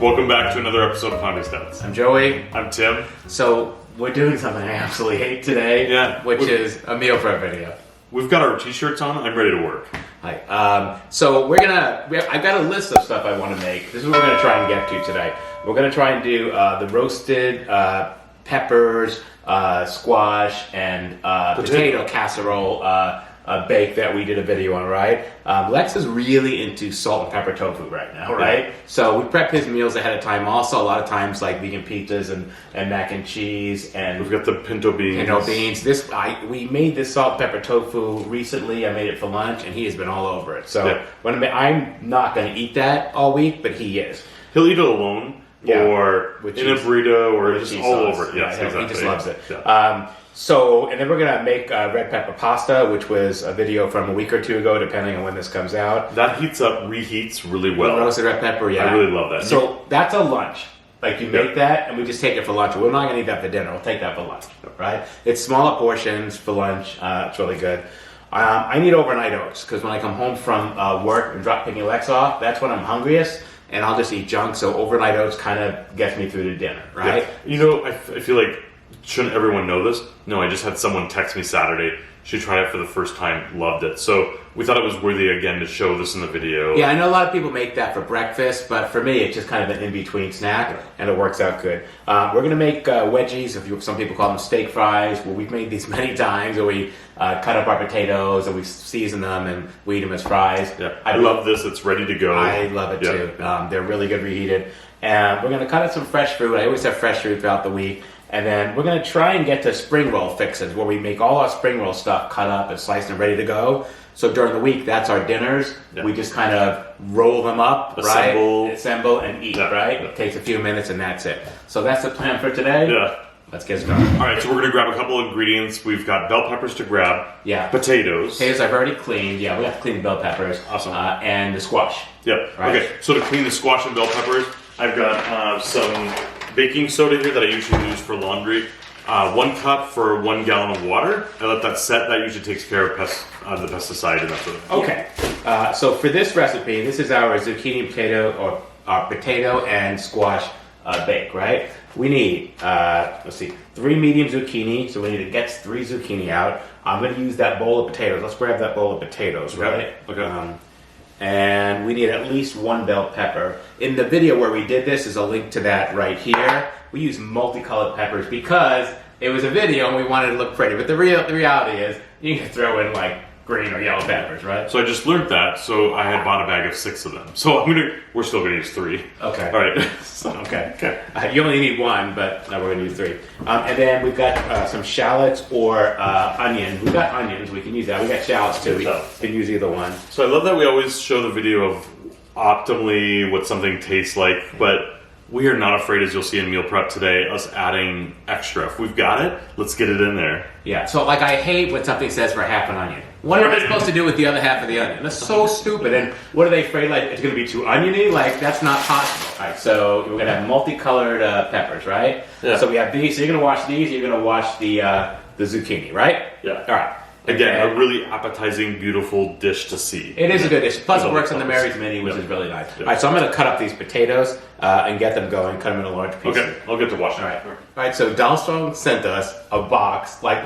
Welcome back to another episode of Pounding Stats. I'm Joey. I'm Tim. So we're doing something I absolutely hate today, which is a meal prep video. We've got our t-shirts on. I'm ready to work. Hi. So I've got a list of stuff I want to make. This is what we're going to try and get to today. We're going to try and do the roasted peppers, squash, and potato casserole bake that we did a video on, right? Lexx is really into salt and pepper tofu right now, right? So we prep his meals ahead of time. Also, a lot of times like vegan pizzas and mac and cheese, and we've got the pinto beans. We made this salt and pepper tofu recently. I made it for lunch, and he has been all over it. So I'm not going to eat that all week, but he is. He'll eat it alone, or in a burrito, or just all over it. Yes, exactly. He just loves it. Yeah. And then we're going to make red pepper pasta, which was a video from a week or two ago, depending on when this comes out. That reheats really well. Roasted red pepper, yeah. I really love that. So that's a lunch. Like you make that, and we just take it for lunch. We're not going to eat that for dinner. We'll take that for lunch, right? It's smaller portions for lunch. It's really good. I need overnight oats, because when I come home from work and picking Lexx off, that's when I'm hungriest, and I'll just eat junk. So overnight oats kind of gets me through to dinner, right? Yeah. You know, I feel like, shouldn't everyone know this? No, I just had someone text me Saturday. She tried it for the first time, loved it. So we thought it was worthy again to show this in the video. Yeah, I know a lot of people make that for breakfast, but for me, it's just kind of an in-between snack, and it works out good. We're going to make wedgies, some people call them steak fries. Well, we've made these many times where we cut up our potatoes and we season them and we eat them as fries. Yeah. I love this. It's ready to go. I love it too. They're really good reheated. And we're going to cut up some fresh fruit. I always have fresh fruit throughout the week. And then we're going to try and get to spring roll fixes, where we make all our spring roll stuff cut up and sliced and ready to go. So during the week, that's our dinners. Yeah. We just kind of roll them up, assemble and eat, right? Yeah. It takes a few minutes and that's it. So that's the plan for today. Yeah. Let's get started. All right, so we're going to grab a couple of ingredients. We've got bell peppers to grab. Yeah. Potatoes. Potatoes I've already cleaned. Yeah, we have to clean the bell peppers. Awesome. And the squash. Yep. Right? Okay, so to clean the squash and bell peppers, I've got some baking soda here that I usually use for laundry. 1 cup for 1 gallon of water. I let that set. That usually takes care of the pesticide and that sort of thing. Okay. So for this recipe, this is our zucchini potato or our potato and squash bake, right? We need, 3 medium zucchini. So we need to get 3 zucchini out. I'm going to use that bowl of potatoes. Let's grab that bowl of potatoes, right? Okay. And we need at least 1 bell pepper. In the video where we did this is a link to that right here. We use multicolored peppers because it was a video and we wanted to look pretty. But the reality is you can throw in like green or yellow peppers, right? So I just learned that. So I had bought a bag of 6 of them. So we're still going to use 3. Okay. All right. Okay. You only need 1, but we're going to use 3. And then we've got some shallots or onions. We've got onions. We can use that. We got shallots too. We can use either one. So I love that we always show the video of optimally what something tastes like, but we are not afraid, as you'll see in meal prep today, us adding extra. If we've got it, let's get it in there. Yeah, so like I hate when something says for half an onion. What are they supposed to do with the other half of the onion? That's so stupid. And what are they afraid, like, it's going to be too oniony? Like, that's not possible. All right, so we're going to have multicolored peppers, right? Yeah. So we have these. So you're going to wash these. You're going to wash the zucchini, right? Yeah. All right. Again, a really appetizing, beautiful dish to see. It is a good dish. Plus, it works on the Mary's Mini, which is really nice. All right, so I'm going to cut up these potatoes and get them going. Cut them into large pieces. Okay, I'll get to washing. All right, so Dollstrom sent us a box, like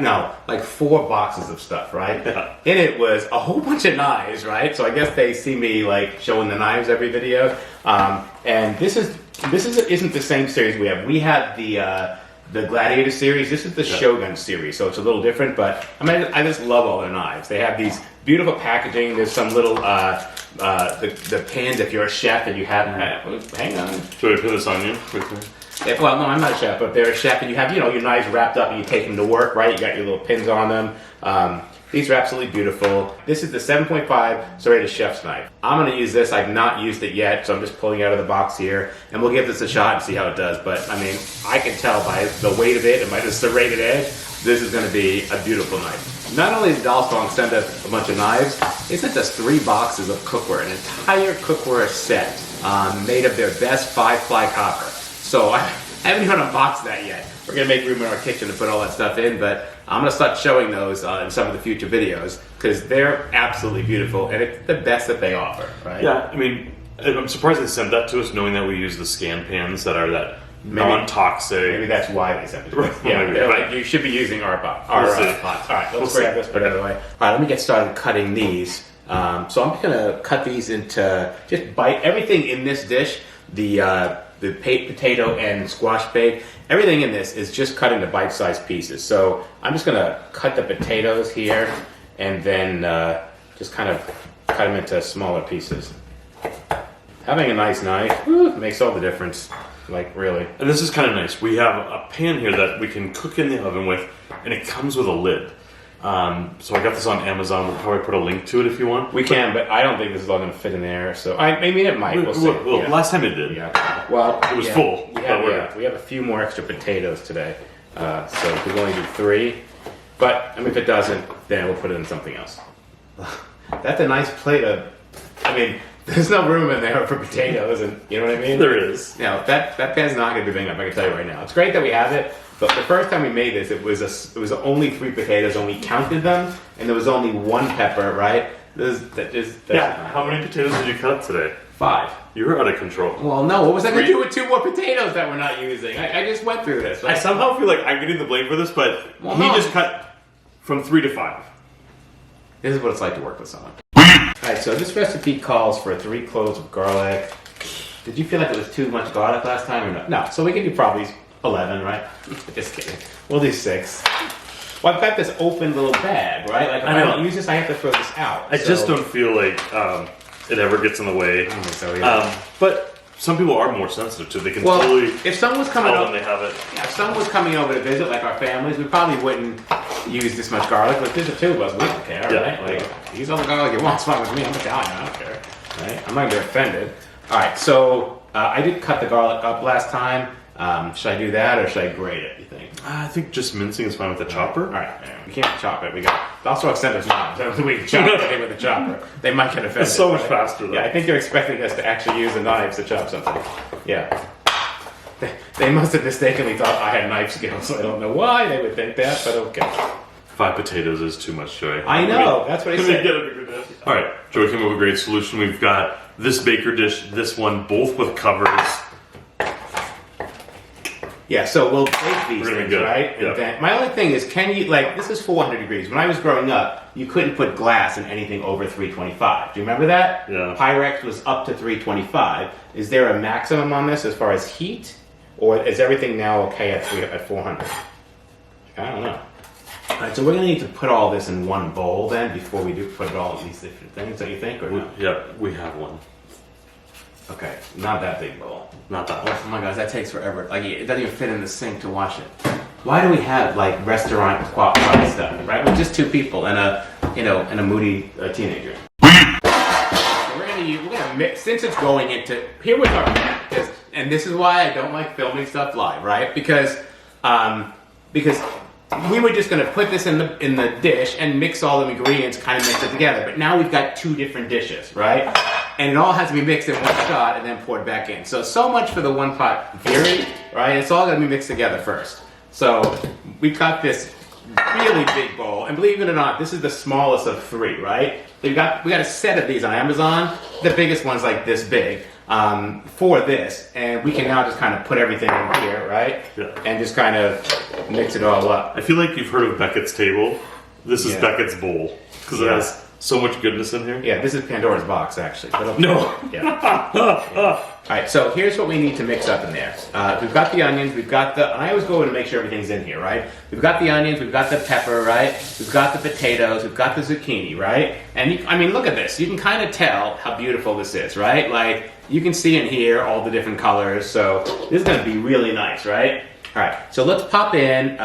4 boxes of stuff, right? Yeah. In it was a whole bunch of knives, right? So I guess they see me like showing the knives every video. And this isn't the same series we have. We have the Gladiator series. This is the Shogun series, so it's a little different, but I just love all their knives. They have these beautiful packaging. There's some little the pins if you're a chef and you haven't had. Hang on. Should I put this on you quickly? Yeah, well, no, I'm not a chef, but if they're a chef and you have your knives wrapped up and you take them to work, right? You got your little pins on them. These are absolutely beautiful. This is the 7.5 serrated chef's knife. I'm going to use this. I've not used it yet, so I'm just pulling it out of the box here, and we'll give this a shot and see how it does. But, I mean, I can tell by the weight of it and by the serrated edge, this is going to be a beautiful knife. Not only did Dollstrom send us a bunch of knives, they sent us 3 boxes of cookware, an entire cookware set made of their best 5-ply copper. So I haven't even unboxed that yet. We're going to make room in our kitchen to put all that stuff in, but I'm going to start showing those in some of the future videos because they're absolutely beautiful and it's the best that they offer, right? Yeah, I mean, I'm surprised they sent that to us, knowing that we use the scan pans that are that non-toxic. Maybe that's why they sent it to us. Right. Yeah, Maybe. they're like, you should be using our pots. All right, let's grab this, put it away. All right, let me get started cutting these. So I'm just gonna cut these into, just bite everything in this dish, the potato and squash bake, everything in this is just cut into bite-sized pieces. So I'm just gonna cut the potatoes here and then just kind of cut them into smaller pieces. Having a nice knife makes all the difference, like really. And this is kind of nice. We have a pan here that we can cook in the oven with, and it comes with a lid. So I got this on Amazon. We'll probably put a link to it if you want. We can, but I don't think this is all going to fit in there. So I mean, it might. We'll see. Well, Yeah. last time it did. Yeah. Well, it was full. We have a few more extra potatoes today, so we'll only do 3. But I mean, if it doesn't, then we'll put it in something else. That's a nice plate of. I mean, there's no room in there for potatoes, and you know what I mean. There is. No, that pan's not going to be big enough. I can tell you right now. It's great that we have it, but the first time we made this, it was only 3 potatoes, and we counted them, and there was only 1 pepper, right? How many potatoes did you cut today? 5. You were out of control. Well, no. What was I going to do with 2 more potatoes that we're not using? I just went through this. I somehow feel like I'm getting the blame for this, but he just cut from 3 to 5. This is what it's like to work with someone. Alright, so this recipe calls for 3 cloves of garlic. Did you feel like it was too much garlic last time or no? No, so we can do probably 11, right? Just kidding. We'll do 6. Well, I've got this open little bag, right? Like if I don't use this, I have to throw this out. I just don't feel like it ever gets in the way. So, yeah. But some people are more sensitive to it. They can well, totally if someone was coming tell over, when they have it. yeah, if someone was coming over to visit, like our families, we probably wouldn't use this much garlic. But if there's the 2 of us, we don't care, right? Like, use all the garlic you want. It's fine with me. I'm Italian. I don't care, right? I'm not gonna get offended. All right, so I did cut the garlic up last time. Should I do that or should I grate it? You think? I think just mincing is fine with the chopper. All right, we can't chop it. We got. Also, extend us knives. So we can chop it with the chopper. They might get offended. It's so much right? faster, though. Yeah, I think you're expecting us to actually use the knives to chop something. Yeah. They must have mistakenly thought I had knife skills, so I don't know why they would think that, but okay. 5 potatoes is too much, Joey. I know, that's what I said. All right, Joey came up with a great solution. We've got this baker dish, this one, both with covers. Yeah, so we'll bake these Really things, good. right? Yeah. And then, my only thing is, can you, like, this is 400 degrees. When I was growing up, you couldn't put glass in anything over 325. Do you remember that? Yeah. Pyrex was up to 325. Is there a maximum on this as far as heat? Or is everything now okay at 400? I don't know. All right, so we're going to need to put all this in one bowl then before we do put it all in these different things, don't you think? Or no? Yeah, we have one. Okay, not that big bowl. Not that one. Oh my gosh, that takes forever. Like, it doesn't even fit in the sink to wash it. Why do we have like restaurant quality stuff, right? With just 2 people and a moody teenager. So we're gonna mix, since it's going into, here with our pan, and this is why I don't like filming stuff live, right? Because we were just gonna put this in the dish and mix all the ingredients, kind of mix it together. But now we've got 2 different dishes, right? And it all has to be mixed in one shot and then poured back in. So much for the one pot theory, right? It's all gonna be mixed together first. So we've got this really big bowl, and believe it or not, this is the smallest of 3, right? We got a set of these on Amazon. The biggest one's like this big for this, and we can now just kind of put everything in here, right? Yeah. And just kind of mix it all up. I feel like you've heard of Beckett's table. This is Yeah. Beckett's bowl because it has so much goodness in here. Yeah, this is Pandora's box, actually. But okay. No. Yeah. All right, so here's what we need to mix up in there. We've got the onions, I always go in to make sure everything's in here, right? We've got the onions, we've got the pepper, right? We've got the potatoes, we've got the zucchini, right? And I mean, look at this. You can kind of tell how beautiful this is, right? Like, you can see in here all the different colors, so this is gonna be really nice, right? All right, so let's pop in,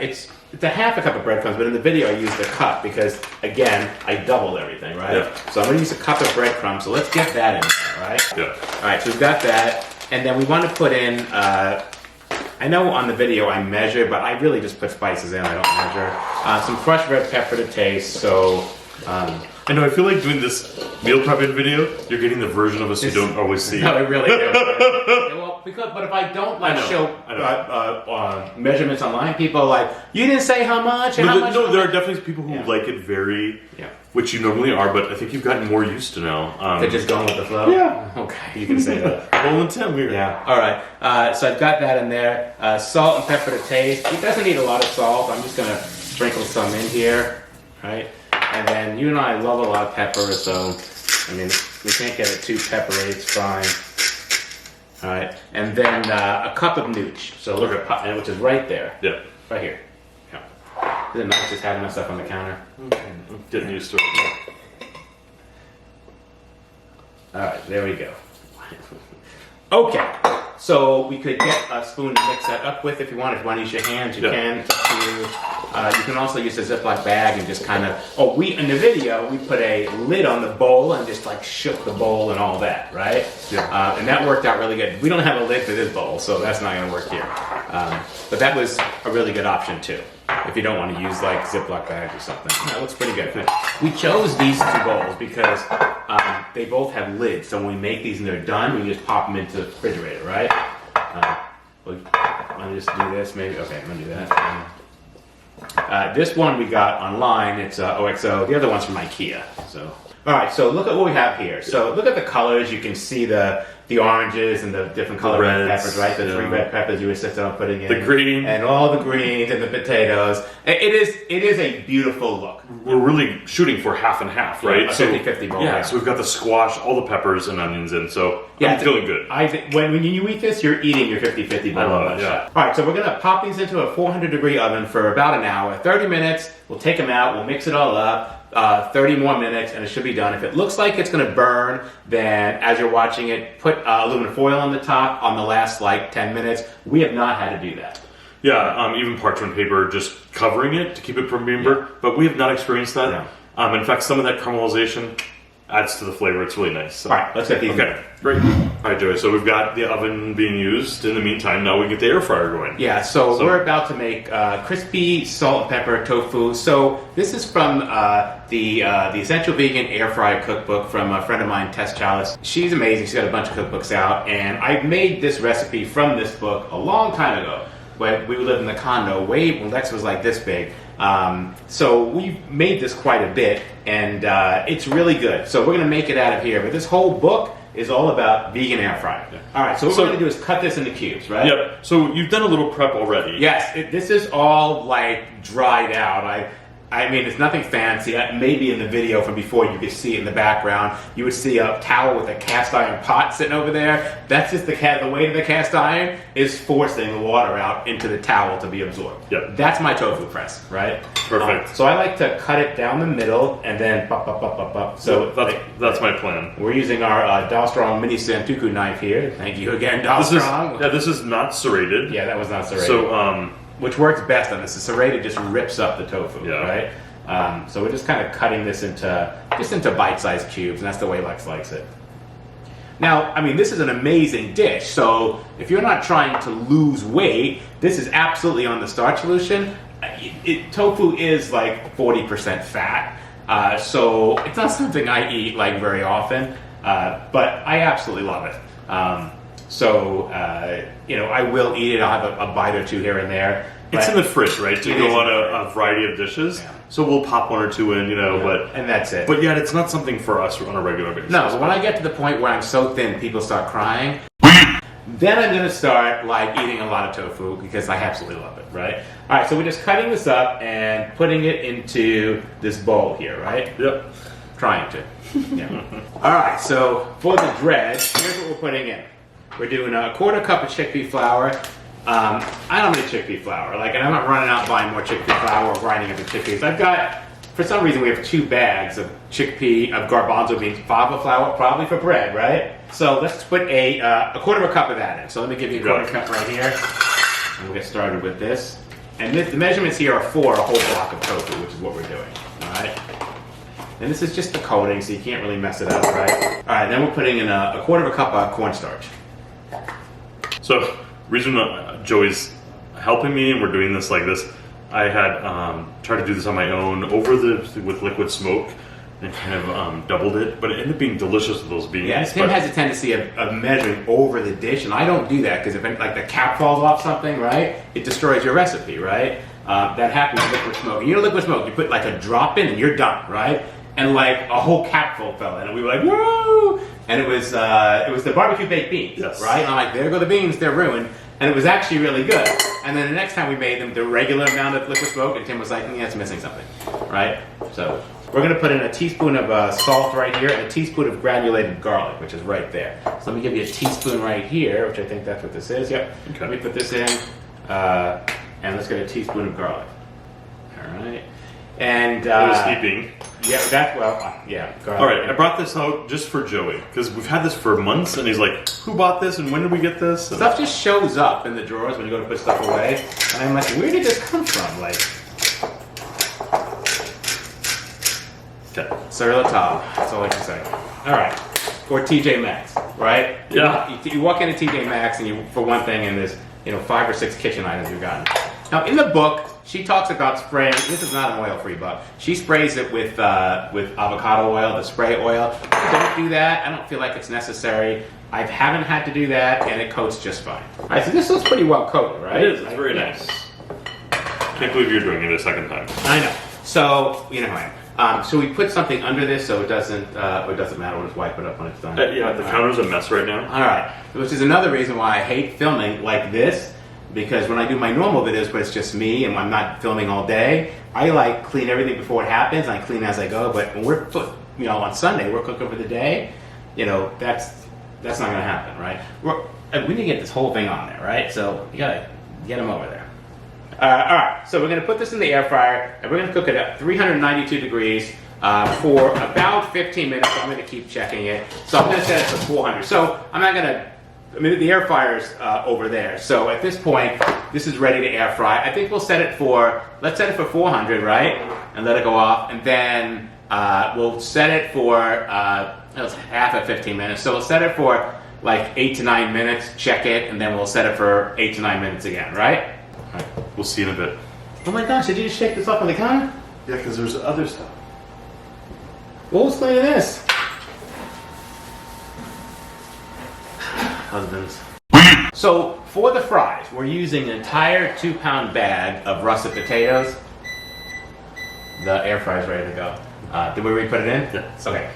it's a half a cup of breadcrumbs, but in the video I used a cup because, again, I doubled everything, right? Yeah. So I'm going to use a cup of breadcrumbs, so let's get that in there, right? Yeah. All right, so we've got that, and then we want to put in, I know on the video I measure, but I really just put spices in, I don't measure. Some crushed red pepper to taste, so... I know, I feel like doing this meal prepping video, you're getting the version of us you don't always see. No, it really is. Well, but if I don't like I know, show measurements online, people are like, you didn't say how much and how much. No, there are definitely people who like it very, which you normally are, but I think you've gotten more used to now. They're just going with the flow? Yeah. Okay, you can say that. Well, intent, weird. Yeah, all right. So I've got that in there. Salt and pepper to taste. It doesn't need a lot of salt. I'm just going to sprinkle some in here, right? And then you and I love a lot of pepper, so, I mean, we can't get it too peppery. It's fine. All right, and then a cup of nooch. So look at, which is right there. Yeah. Right here. Yeah. Isn't it nice just having that stuff on the counter? Okay. I'm getting used to it. All right, there we go. Okay, so we could get a spoon to mix that up with if you want. If you want to use your hands, you can. It's up to you. You can also use a Ziploc bag and just kind of, in the video, we put a lid on the bowl and just like shook the bowl and all that, right? Yeah. And that worked out really good. We don't have a lid for this bowl, so that's not going to work here. But that was a really good option too, if you don't want to use like Ziploc bags or something. That looks pretty good. We chose these two bowls because they both have lids, so when we make these and they're done, we just pop them into the refrigerator, right? Let me just do this, maybe. Okay, I'm gonna do that. This one we got online. It's OXO. The other one's from IKEA. So, all right. So look at what we have here. So look at the colors. You can see the oranges and the different color red peppers, right? The 3 red peppers you insisted on putting in. The green. And all the greens and the potatoes. It is a beautiful look. We're really shooting for half and half, right? A 50-50 bowl. Yeah, so we've got the squash, all the peppers and onions in, so I'm feeling good. When you eat this, you're eating your 50-50 bowl. I love it, yeah. All right, so we're going to pop these into a 400-degree oven for about an hour, 30 minutes. We'll take them out, we'll mix it all up. 30 more minutes and it should be done. If it looks like it's going to burn, then as you're watching it, put aluminum foil on the top on the last like 10 minutes. We have not had to do that. Yeah, even parchment paper just covering it to keep it from being burnt, but we have not experienced that. No. In fact, some of that caramelization adds to the flavor. It's really nice. So. All right, let's get these. Okay, great. All right, Joey, so we've got the oven being used. In the meantime, now we get the air fryer going. Yeah, so we're about to make crispy salt and pepper tofu. So this is from the Essential Vegan Air Fryer Cookbook from a friend of mine, Tess Chalice. She's amazing. She's got a bunch of cookbooks out, and I made this recipe from this book a long time ago when we lived in the condo, when Lexx was like this big. So we've made this quite a bit, and it's really good. So we're going to make it out of here. But this whole book is all about vegan air fryer. Yeah. All right, so what we're going to do is cut this into cubes, right? Yep. So you've done a little prep already. Yes, this is all like dried out. I mean, it's nothing fancy. Maybe in the video from before you could see it in the background. You would see a towel with a cast iron pot sitting over there. That's just the weight of the cast iron is forcing the water out into the towel to be absorbed. Yep. That's my tofu press, right? Perfect. So I like to cut it down the middle and then pop, pop, pop, pop, pop. So that's my plan. We're using our Dollstrom mini santoku knife here. Thank you again, Dollstrom. This is not serrated. Yeah, that was not serrated. So which works best on this. The serrated just rips up the tofu, right? So we're just kind of cutting this into bite-sized cubes, and that's the way Lexx likes it. Now, I mean, this is an amazing dish. So if you're not trying to lose weight, this is absolutely on the starch solution. Tofu is like 40% fat, so it's not something I eat like very often, but I absolutely love it. I will eat it. I'll have a bite or two here and there. It's in the fridge, right, to go on a variety of dishes. Yeah. So we'll pop one or two in, and that's it. But yet, it's not something for us on a regular basis. No, when I get to the point where I'm so thin, people start crying. Then I'm going to start like eating a lot of tofu because I absolutely love it, right? All right, so we're just cutting this up and putting it into this bowl here, right? Yep. Trying to. Yeah. All right, so for the dredge, here's what we're putting in. We're doing a 1/4 cup of chickpea flour. I don't need chickpea flour, and I'm not running out buying more chickpea flour or grinding up the chickpeas. I've got, for some reason, we have 2 bags of garbanzo beans, fava flour, probably for bread, right? So let's put a 1/4 cup of that in. So let me give you a 1/4 cup right here, and we'll get started with this. And the measurements here are for a whole block of tofu, which is what we're doing, all right? And this is just the coating, so you can't really mess it up, right? All right, then we're putting in a 1/4 cup of cornstarch. So, reason Joey's helping me and we're doing this like this, I had tried to do this on my own with liquid smoke, and kind of doubled it, but it ended up being delicious with those beans. Yeah, Tim has a tendency of measuring over the dish, and I don't do that because if like the cap falls off something, right, it destroys your recipe, right? That happens with liquid smoke. You know, liquid smoke, you put like a drop in and you're done, right? And like a whole capful fell in, and we were like, woo! And it was the barbecue baked beans, yes. right? And I'm like, there go the beans, they're ruined. And it was actually really good. And then the next time we made them, the regular amount of liquid smoke, and Tim was like, yeah, it's missing something, right? So we're gonna put in a teaspoon of salt right here and a teaspoon of granulated garlic, which is right there. So let me give you a teaspoon right here, which I think that's what this is. Yep. Okay. Let me put this in, and let's get a teaspoon of garlic. All right. And I was heaping. Yeah, that's yeah. Garlic. All right, I brought this out just for Joey because we've had this for months, and he's like, "Who bought this? And when did we get this?" And stuff just shows up in the drawers when you go to put stuff away, and I'm like, "Where did this come from?" Like, okay, sur la table. That's all I can say. All right, or TJ Maxx, right? Yeah. You walk into TJ Maxx, and you, for one thing, and there's 5 or 6 kitchen items you've gotten. Now, in the book, she talks about spraying. This is not an oil-free book. She sprays it with avocado oil, the spray oil. I don't do that. I don't feel like it's necessary. I haven't had to do that, and it coats just fine. All right, so this looks pretty well coated, right? it is. It's very nice. Can't believe you're doing it a second time. I know. So you know how I am. So we put something under this so it doesn't matter. We'll just wipe it up when it's done. Yeah, the counter's a mess right now. All right, which is another reason why I hate filming like this. Because when I do my normal videos where it's just me and I'm not filming all day, I like clean everything before it happens. I clean as I go. But when we're, on Sunday, we're cooking for the day. That's not going to happen, right? We need to get this whole thing on there, right? So you gotta get them over there. All right. So we're going to put this in the air fryer and we're going to cook it at 392 degrees for about 15 minutes. I'm going to keep checking it. So I'm going to set it to 400. So I'm not going to. The air fryer's over there. So at this point, this is ready to air fry. I think we'll set it for, let's set it for 400, right? And let it go off. And then we'll set it for, it's half at 15 minutes. So we'll set it for like 8 to 9 minutes, check it, and then we'll set it for 8 to 9 minutes again, right? All right, we'll see in a bit. Oh my gosh, did you just shake this off on the counter? Yeah, because there's other stuff. What was cleaning this? Husbands. So for the fries, we're using an entire 2-pound bag of russet potatoes. The air fryer's ready to go. Did we already put it in? Yeah. Okay.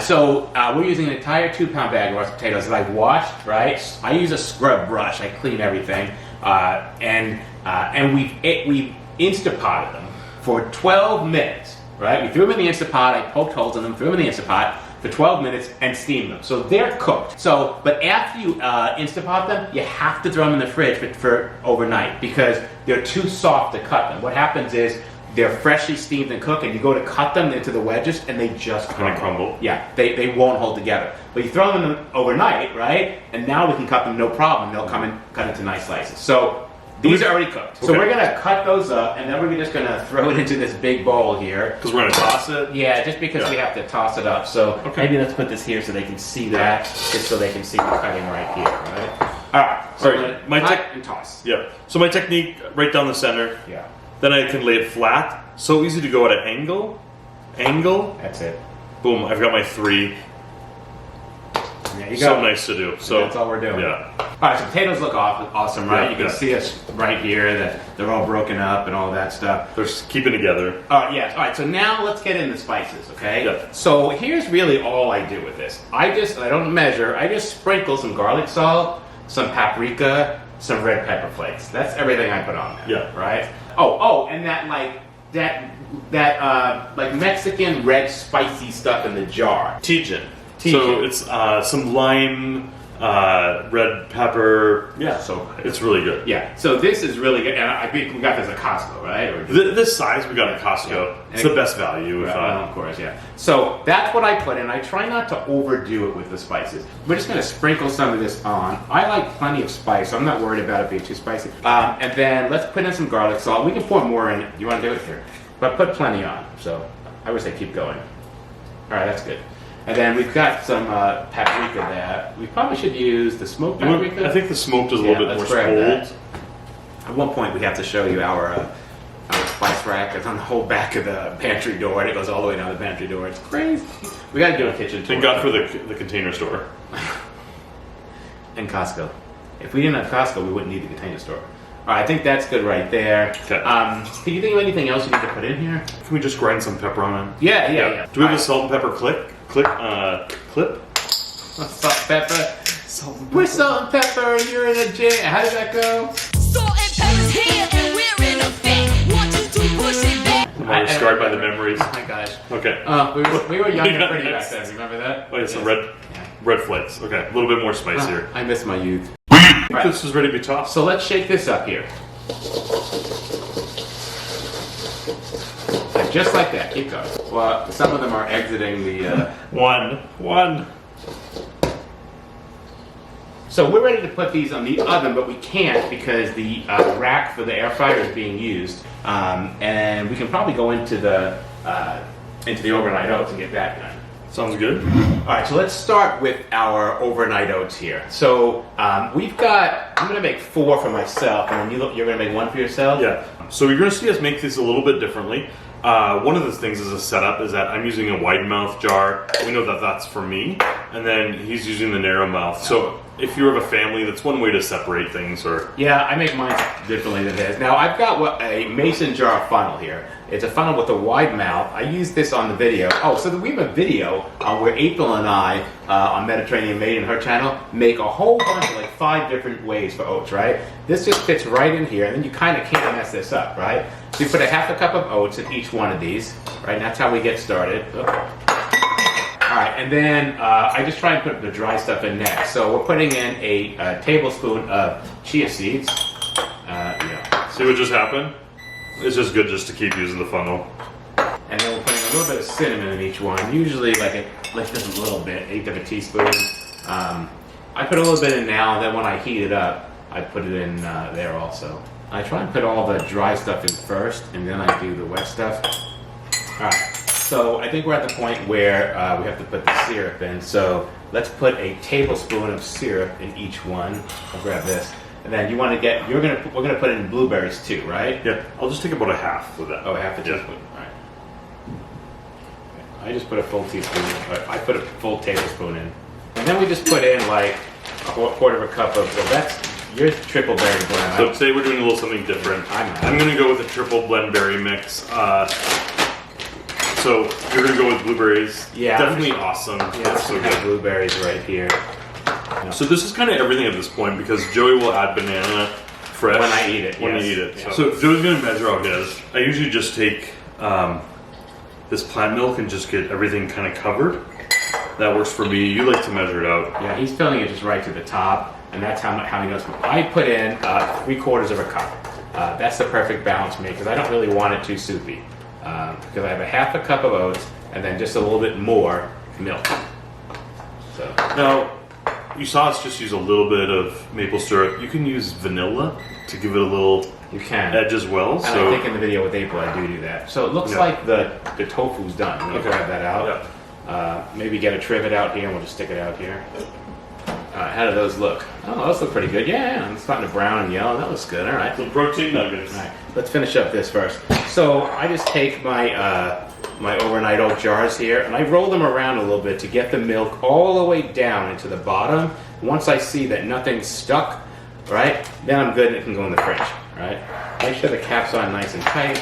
So we're using an entire 2-pound bag of russet potatoes that I've washed, right? I use a scrub brush. I clean everything. And we've Instapotted them for 12 minutes, right? We threw them in the Instapot. I poked holes in them, threw them in the Instapot for 12 minutes and steam them. So they're cooked. But after you Instapot them, you have to throw them in the fridge for overnight because they're too soft to cut them. What happens is they're freshly steamed and cooked and you go to cut them into the wedges and they just crumble. Yeah, they won't hold together. But you throw them in overnight, right? And now we can cut them no problem. They'll come and cut into nice slices. So these are already cooked. Okay. So we're gonna cut those up and then we're just gonna throw it into this big bowl here. Because we're gonna toss it? Yeah, just because we have to toss it up. So maybe let's put this here so they can see that, just so they can see the cutting right here, right? Alright, so cut and toss. Yeah. So my technique, right down the center. Yeah. Then I can lay it flat. So easy to go at an angle. That's it. Boom, I've got my 3. There you go. So nice to do. So that's all we're doing. Yeah. Alright, so potatoes look awesome, right? Yeah, you can see us right here, that they're all broken up and all that stuff. They're keeping together. Yes. Alright, so now let's get into spices, okay? Yeah. So here's really all I do with this. I don't measure, I just sprinkle some garlic salt, some paprika, some red pepper flakes. That's everything I put on there. Yeah. Right? Oh, and that Mexican red spicy stuff in the jar. Tijin. So it's some lime, red pepper. Yeah, so it's really good. Yeah, so this is really good. And I think we got this at Costco, right? This size we got at Costco. Yeah. It's the best value. Of course, yeah. So that's what I put in. I try not to overdo it with the spices. We're just going to sprinkle some of this on. I like plenty of spice, so I'm not worried about it being too spicy. And then let's put in some garlic salt. We can pour more in. You want to do it here? But put plenty on. So I would say keep going. All right, that's good. And then we've got some paprika there. We probably should use the smoked paprika. I think the smoked is a little bit more bold. At one point, we have to show you our spice rack that's on the whole back of the pantry door, and it goes all the way down the pantry door. It's crazy. We gotta do a kitchen tour. Thank God for the container store. And Costco. If we didn't have Costco, we wouldn't need the container store. All right, I think that's good right there. Okay. Can you think of anything else you need to put in here? Can we just grind some pepper on it? Yeah. Do we have a salt and pepper clip? Salt and pepper. We're salt and pepper. You're in a jam. How did that go? Salt and pepper's here and we're in effect. Want you to push it back. I'm scarred by the memories. Oh my gosh. Okay. We were young and pretty back then. Remember that? Oh, yeah, some red flakes. Okay, a little bit more spicier. I miss my youth. I think this is ready to be tossed. So let's shake this up here. Just like that. Keep going. Well, some of them are exiting the... One. So we're ready to put these on the oven, but we can't because the rack for the air fryer is being used. And we can probably go into the overnight oats and get that done. Sounds good. All right, so let's start with our overnight oats here. So we've got, I'm gonna make 4 for myself, and then you're gonna make 1 for yourself? Yeah. So you're gonna see us make these a little bit differently. One of the things as a setup is that I'm using a wide mouth jar. We know that that's for me, and then he's using the narrow mouth. So if you have a family, that's one way to separate things. Or yeah, I make mine differently than his. Now I've got a mason jar funnel here. It's a funnel with a wide mouth. I used this on the video. Oh, so we have a video where April and I on Mediterranean Made in her channel make a whole bunch of like 5 different ways for oats, right? This just fits right in here, and then you kind of can't mess this up, right? So you put a half a cup of oats in each one of these, right? And that's how we get started. All right, and then I just try and put the dry stuff in next. So we're putting in a tablespoon of chia seeds. see what just happened? It's just good just to keep using the funnel. And then we're putting a little bit of cinnamon in each one. Usually like just a little bit, 1/8 of a teaspoon. I put a little bit in now, and then when I heat it up, I put it in there also. I try and put all the dry stuff in first, and then I do the wet stuff. All right, so I think we're at the point where we have to put the syrup in. So let's put a tablespoon of syrup in each one. I'll grab this. And then we're gonna put in blueberries too, right? Yeah, I'll just take about a half of that. Oh, half a teaspoon. All right. I just put a full teaspoon. I put a full tablespoon in, and then we just put in like a quarter of a cup of. Well, that's your triple berry blend. So today we're doing a little something different. I'm gonna go with a triple blend berry mix. So you're gonna go with blueberries. Yeah, definitely awesome. Yeah, so good blueberries right here. So this is kind of everything at this point because Joey will add banana fresh when I eat it. When you eat it. Yeah. So Joey's gonna measure out his. I usually just take this plant milk and just get everything kind of covered. That works for me. You like to measure it out. Yeah, he's filling it just right to the top, and that's how he knows. I put in 3/4 of a cup. That's the perfect balance for me because I don't really want it too soupy. Because I have a half a cup of oats and then just a little bit more milk. So now, you saw us just use a little bit of maple syrup. You can use vanilla to give it a little edge as well. And so I think in the video with April, I do that. So it looks like the tofu's done. I'm gonna grab that out. Yeah. Maybe get a trivet out here, and we'll just stick it out here. How do those look? Oh, those look pretty good. Yeah, it's starting to brown and yellow. That looks good. All right. Some protein nuggets. All right. Let's finish up this first. So I just take my my overnight oat jars here, and I roll them around a little bit to get the milk all the way down into the bottom. Once I see that nothing's stuck, right, then I'm good and it can go in the fridge, right? Make sure the cap's on nice and tight.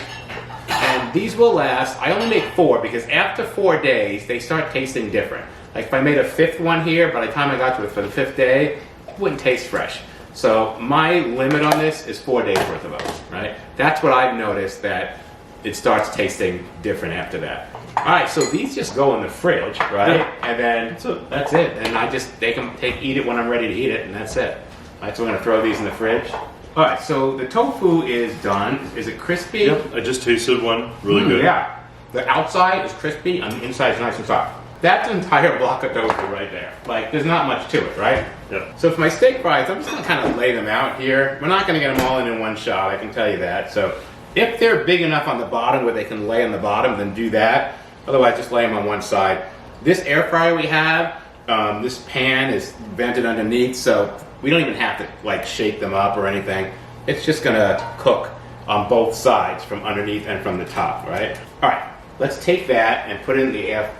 And these will last, I only make 4 because after 4 days, they start tasting different. Like if I made a 5th one here, by the time I got to it for the 5th day, it wouldn't taste fresh. So my limit on this is 4 days worth of oats, right? That's what I've noticed, that it starts tasting different after that. All right, so these just go in the fridge, right? Yeah. And then that's it. And I just eat it when I'm ready to eat it, and that's it. All right, so we're gonna throw these in the fridge. All right, so the tofu is done. Is it crispy? Yep, I just tasted one. Really good. Yeah, the outside is crispy, and the inside is nice and soft. That's an entire block of tofu right there. Like, there's not much to it, right? Yeah. So for my steak fries, I'm just gonna kind of lay them out here. We're not gonna get them all in one shot, I can tell you that. So if they're big enough on the bottom where they can lay on the bottom, then do that. Otherwise, just lay them on one side. This air fryer we have, this pan is vented underneath, so we don't even have to like shake them up or anything. It's just gonna cook on both sides, from underneath and from the top, right? All right, let's take that and put it in the air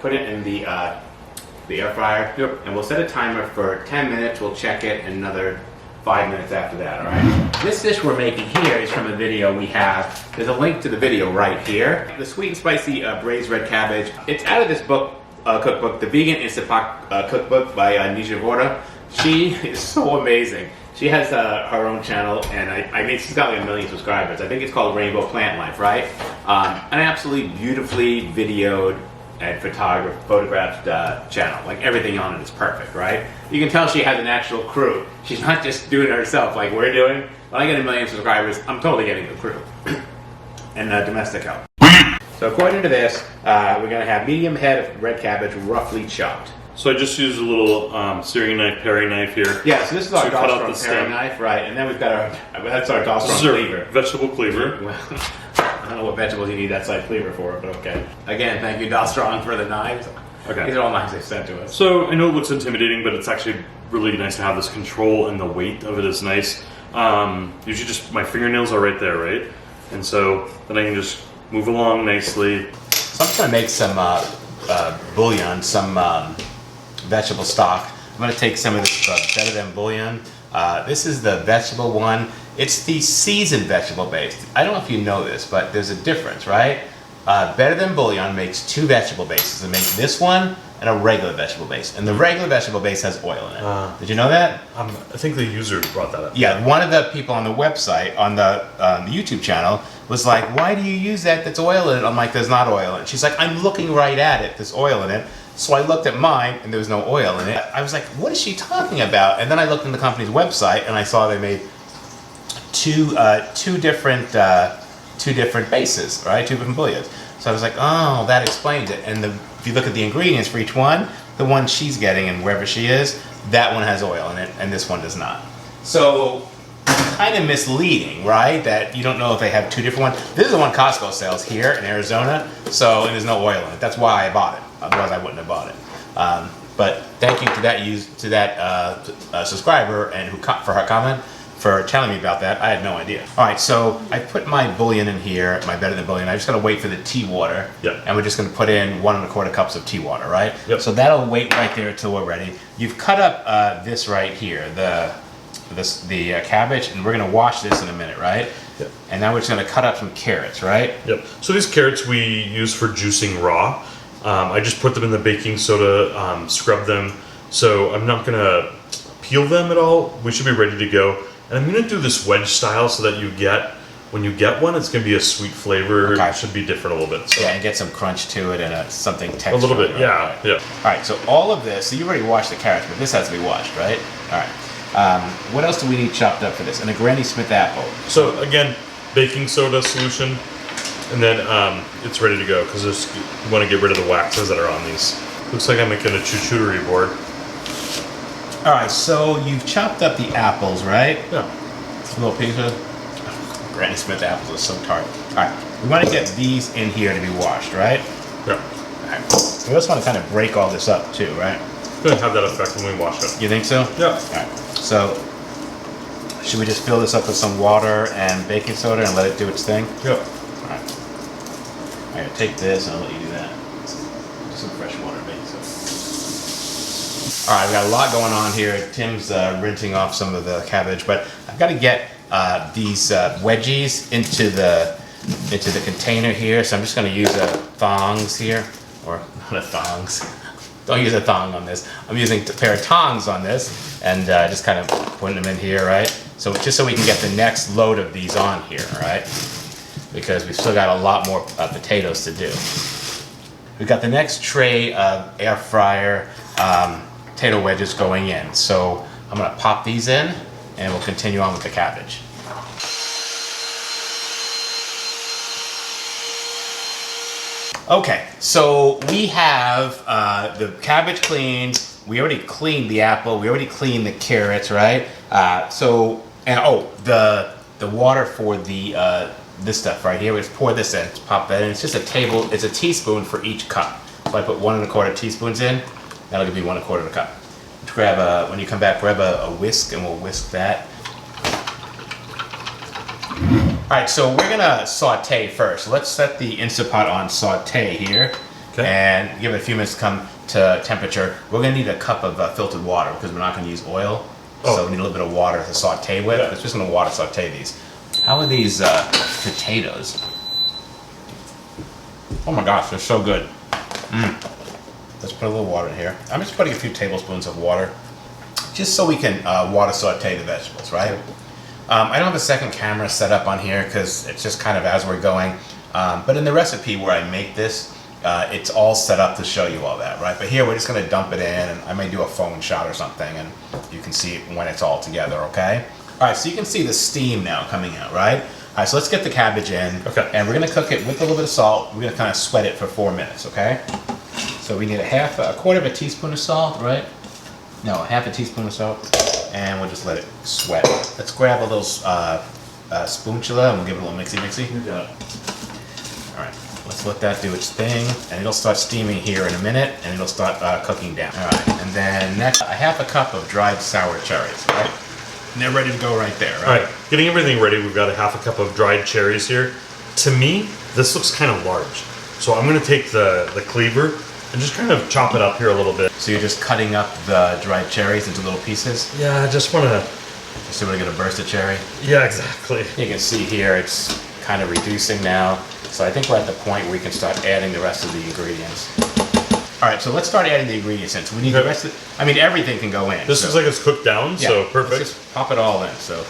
fryer. Yep. And we'll set a timer for 10 minutes. We'll check it in another 5 minutes after that, all right? This dish we're making here is from a video we have. There's a link to the video right here. The sweet and spicy braised red cabbage. It's out of this book, cookbook, the Vegan Instant Pot Cookbook by Nisha Vorda. She is so amazing. She has her own channel, and I mean, she's got like 1 million subscribers. I think it's called Rainbow Plant Life, right? An absolutely beautifully videoed and photographed channel. Like everything on it is perfect, right? You can tell she has an actual crew. She's not just doing it herself like we're doing. When I get 1 million subscribers, I'm totally getting a crew and domestic help. So according to this, we're gonna have medium head of red cabbage roughly chopped. So I just used a little searing knife, paring knife here. Yeah, so this is our to cut out Dollstrom the paring stem. knife, right? And then we've got that's our This is Dollstrom our cleaver. vegetable cleaver. Well, I don't know what vegetables you need that size cleaver for, but okay. Again, thank you, Dollstrom, for the knives. Okay. These are all knives they sent to us. So I know it looks intimidating, but it's actually really nice to have this control, and the weight of it is nice. Usually just my fingernails are right there, right? And so then I can just move along nicely. So I'm just gonna make some bouillon, some vegetable stock. I'm gonna take some of this Better Than bouillon. This is the vegetable one. It's the seasoned vegetable base. I don't know if you know this, but there's a difference, right? Better Than bouillon makes 2 vegetable bases. They make this one and a regular vegetable base. And the regular vegetable base has oil in it. Did you know that? I think the user brought that up. Yeah, one of the people on the website, on the YouTube channel, was like, why do you use that that's oil in it? I'm like, there's not oil in it. She's like, I'm looking right at it, there's oil in it. So I looked at mine and there was no oil in it. I was like, what is she talking about? And then I looked in the company's website and I saw they made two different bases, right? 2 different bouillons. So I was like, oh, that explains it. And if you look at the ingredients for each one, the one she's getting and wherever she is, that one has oil in it and this one does not. So kind of misleading, right? That you don't know if they have 2 different ones. This is the one Costco sells here in Arizona, and there's no oil in it. That's why I bought it. Otherwise, I wouldn't have bought it. But thank you to that subscriber and for her comment for telling me about that. I had no idea. All right, so I put my bouillon in here, my Better Than bouillon. I just gotta wait for the tea water. Yep. And we're just gonna put in 1 1/4 cups of tea water, right? Yep. So that'll wait right there until we're ready. You've cut up this right here, the cabbage, and we're gonna wash this in a minute, right? Yep. And now we're just gonna cut up some carrots, right? Yep. So these carrots we use for juicing raw. I just put them in the baking soda, scrub them. So I'm not gonna peel them at all. We should be ready to go. And I'm gonna do this wedge style so that when you get one, it's gonna be a sweet flavor. Okay. It should be different a little bit. So. Yeah, and get some crunch to it and something texture. A little bit, right? yeah, yeah. All right, so all of this, so you already washed the carrots, but this has to be washed, right? All right. What else do we need chopped up for this? And a Granny Smith apple. So again, baking soda solution, and then it's ready to go because you want to get rid of the waxes that are on these. Looks like I'm making a charcuterie board. All right, so you've chopped up the apples, right? Yeah. A little piece of Granny Smith apples is so tart. All right, we want to get these in here to be washed, right? Yeah. All right. We also want to kind of break all this up too, right? It's gonna have that effect when we wash it. You think so? Yeah. All right. So should we just fill this up with some water and baking soda and let it do its thing? Yeah. All right. All right, take this and I'll let you do that. Just some fresh water and baking soda. All right, we got a lot going on here. Tim's rinsing off some of the cabbage, but I've got to get these wedgies into the container here. So I'm just going to use thongs here, or not a thongs. Don't use a thong on this. I'm using a pair of tongs on this, and just kind of putting them in here, right? So just so we can get the next load of these on here, all right? Because we've still got a lot more potatoes to do. We've got the next tray of air fryer potato wedges going in. So I'm gonna pop these in and we'll continue on with the cabbage. Okay, so we have the cabbage cleaned. We already cleaned the apple. We already cleaned the carrots, right? The water for the this stuff right here. We just pour this in. Let's pop that in. It's just it's a teaspoon for each cup. So I put 1 1/4 teaspoons in. That'll give me 1 1/4 cup. When you come back, grab a whisk and we'll whisk that. right, so we're gonna saute first. Let's set the Instant Pot on saute here. Okay. And give it a few minutes to come to temperature. We're gonna need a cup of filtered water because we're not gonna use oil. So we need a little bit of water to saute with. Yeah. It's just gonna water saute these. How are these potatoes? Oh my gosh, they're so good. Let's put a little water in here. I'm just putting a few tablespoons of water just so we can water saute the vegetables, right? I don't have a second camera set up on here because it's just kind of as we're going. But in the recipe where I make this, it's all set up to show you all that, right? But here we're just going to dump it in, and I may do a phone shot or something, and you can see it when it's all together, okay? All right, so you can see the steam now coming out, right? All right, so let's get the cabbage in, Okay. and we're going to cook it with a little bit of salt. We're going to kind of sweat it for 4 minutes, okay? So we need a quarter of a teaspoon of salt, right? No, half a teaspoon of salt, and we'll just let it sweat. Let's grab a little spatula, and we'll give it a little mixy. You got it. All right, let's let that do its thing, and it'll start steaming here in a minute, and it'll start cooking down. All right, and then next, a half a cup of dried sour cherries, right? And they're ready to go right there, right? All right, getting everything ready, we've got a half a cup of dried cherries here. To me, this looks kind of large. So I'm gonna take the cleaver and just kind of chop it up here a little bit. So you're just cutting up the dried cherries into little pieces? Yeah, I just wanna... So we're gonna burst a cherry? Yeah, exactly. You can see here, it's kind of reducing now. So I think we're at the point where we can start adding the rest of the ingredients. All right, so let's start adding the ingredients in. So we need the rest of, I mean, everything can go in. This looks like it's cooked down, so perfect. Let's just pop it all in, so.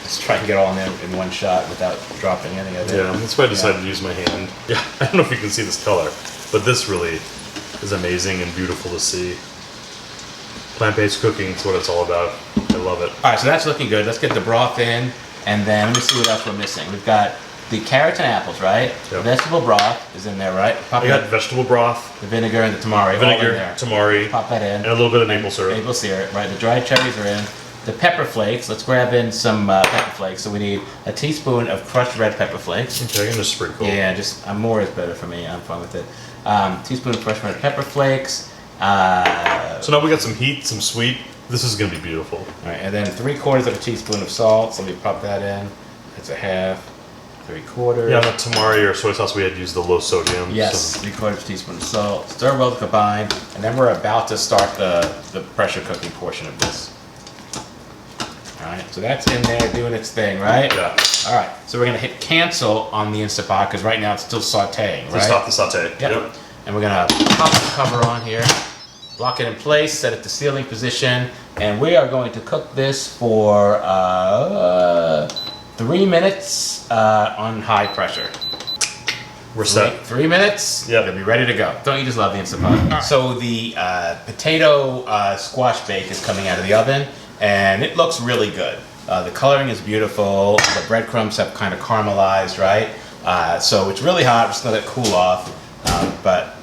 Let's try and get all in there in one shot without dropping any of it. Yeah, that's why I decided to use my hand. Yeah, I don't know if you can see this color, but this really is amazing and beautiful to see. Plant-based cooking is what it's all about. I love it. All right, so that's looking good. Let's get the broth in, and then let me see what else we're missing. We've got the carrots and apples, right? Yep. Vegetable broth is in there, right? Pop I got vegetable broth, the vinegar and the tamari all in vinegar, there. tamari, Pop that in. and a little bit of maple syrup. Maple syrup, right? The dried cherries are in. The pepper flakes. Let's grab in some pepper flakes. So we need a teaspoon of crushed red pepper flakes. Okay, I'm gonna sprinkle. Yeah, just more is better for me. I'm fine with it. Teaspoon of crushed red pepper flakes. So now we got some heat, some sweet. This is gonna be beautiful. All right, and then 3/4 of a teaspoon of salt. So let me pop that in. That's a half. 3/4. Yeah, the tamari or soy sauce we had used the low sodium. Yes, So. 3/4 teaspoon of salt. Stir well to combine, and then we're about to start the pressure cooking portion of this. All right, so that's in there doing its thing, right? Yeah. All right, so we're gonna hit cancel on the Instant Pot because right now it's still sautéing, right? Let's stop the saute. Yep. And we're gonna pop the cover on here, lock it in place, set it to sealing position, and we are going to cook this for 3 minutes on high pressure. We're set. 3 minutes. Yep. You'll be ready to go. Don't you just love the Instant Pot? So the potato squash bake is coming out of the oven, and it looks really good. The coloring is beautiful. The breadcrumbs have kind of caramelized, right? So it's really hot. We're just gonna let it cool off. But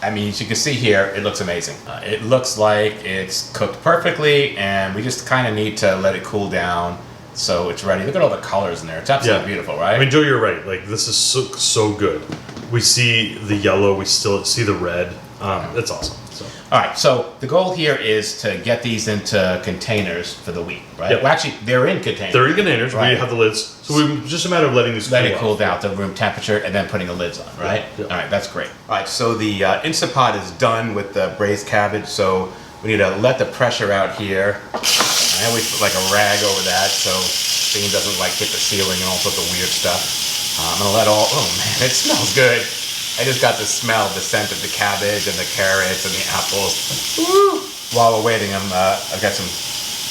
I mean, as you can see here, it looks amazing. It looks like it's cooked perfectly, and we just kind of need to let it cool down so it's ready. Look at all the colors in there. It's absolutely beautiful, right? I mean, Joe, you're right. Like, this is so good. We see the yellow. We still see the red. It's awesome. So. All right, so the goal here is to get these into containers for the week, right? Yep. Well, actually, they're in containers. They're in containers. Right. We have the lids. So we just a matter of letting these Let cool it cool off. down to room temperature and then putting the lids on, right? Yeah. All right, that's great. All right, so the Instant Pot is done with the braised cabbage, so we need to let the pressure out here. I always put like a rag over that so steam doesn't like hit the ceiling and all sorts of weird stuff. I'm gonna let all, oh man, it smells good. I just got the smell, the scent of the cabbage and the carrots and the apples. Woo! While we're waiting, I've got some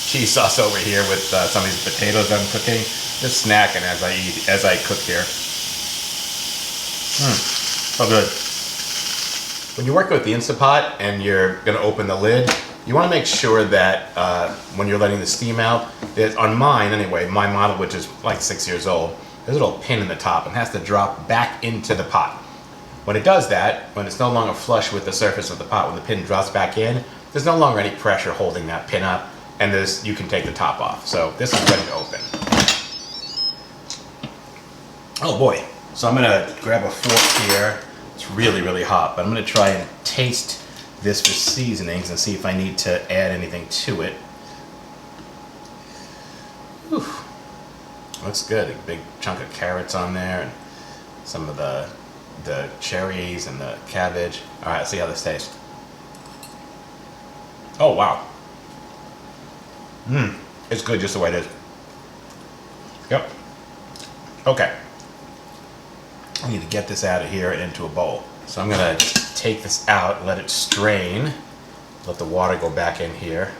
cheese sauce over here with some of these potatoes I'm cooking. Just snacking as I cook here. So good. When you're working with the Instant Pot and you're gonna open the lid, you wanna make sure that when you're letting the steam out, on mine anyway, my model, which is like 6 years old, there's a little pin in the top and has to drop back into the pot. When it does that, when it's no longer flush with the surface of the pot, when the pin drops back in, there's no longer any pressure holding that pin up, and you can take the top off. So this is ready to open. Oh boy. So I'm gonna grab a fork here. It's really, really hot, but I'm gonna try and taste this for seasonings and see if I need to add anything to it. Whew. Looks good. A big chunk of carrots on there, and some of the cherries and the cabbage. All right, let's see how this tastes. Oh wow. It's good just the way it is. Yep. Okay. I need to get this out of here and into a bowl. So I'm gonna just take this out, let it strain, let the water go back in here,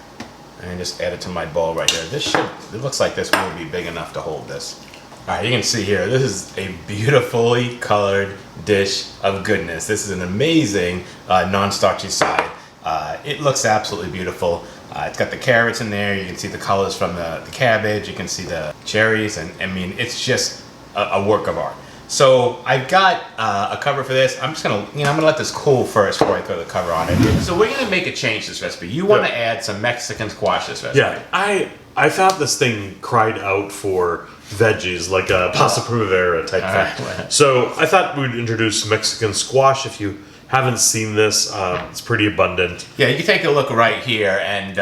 and just add it to my bowl right here. It looks like this will be big enough to hold this. All right, you can see here, this is a beautifully colored dish of goodness. This is an amazing non-starchy side. It looks absolutely beautiful. It's got the carrots in there. You can see the colors from the cabbage. You can see the cherries, and I mean, it's just a work of art. So I've got a cover for this. I'm just gonna, I'm gonna let this cool first before I throw the cover on it. So we're gonna make a change to this recipe. You want to add some Mexican squash to this recipe. Yeah, I thought this thing cried out for veggies, like a pasta primavera type thing. Right. So I thought we'd introduce Mexican squash. If you haven't seen this, it's pretty abundant. Yeah, you can take a look right here, and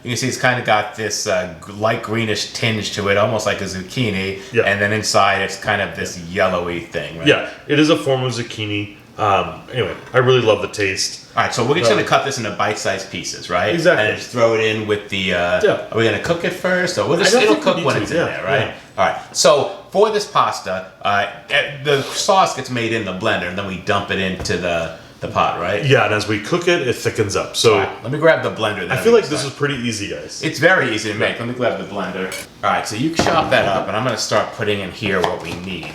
you can see it's kind of got this light greenish tinge to it, almost like a zucchini. Yeah. And then inside, it's kind of this yellowy thing, right? Yeah, it is a form of zucchini. Anyway, I really love the taste. All right, so we're just going to cut this into bite-sized pieces, right? Exactly. And just throw it in with the... Yeah. Are we going to cook it first? Or I don't it'll think cook we need when to, it's in yeah, there, right? yeah. All right, so for this pasta, the sauce gets made in the blender, and then we dump it into the pot, right? Yeah, and as we cook it, it thickens up. So All right, let me grab the blender then. I feel like this is pretty easy, guys. It's very easy to make. Let me grab the blender. All right, so you chop that up, and I'm going to start putting in here what we need.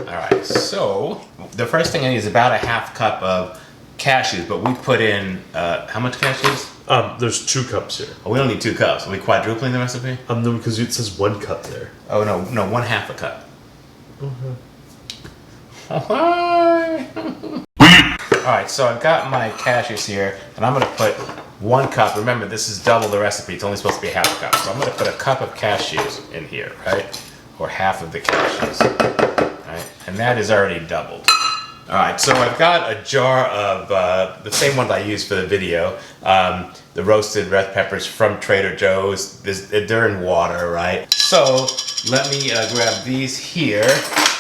All right, so the first thing I need is about a half cup of cashews, but we put in, how much cashews? There's 2 cups here. Oh, we don't need 2 cups. Are we quadrupling the recipe? No, because it says 1 cup there. Oh, no, 1/2 a cup. All right, so I've got my cashews here, and I'm going to put 1 cup. Remember, this is double the recipe. It's only supposed to be half a cup. So I'm going to put a cup of cashews in here, right? Or half of the cashews, right? And that is already doubled. All right, so I've got a jar of the same one that I used for the video, the roasted red peppers from Trader Joe's. They're in water, right? So let me grab these here,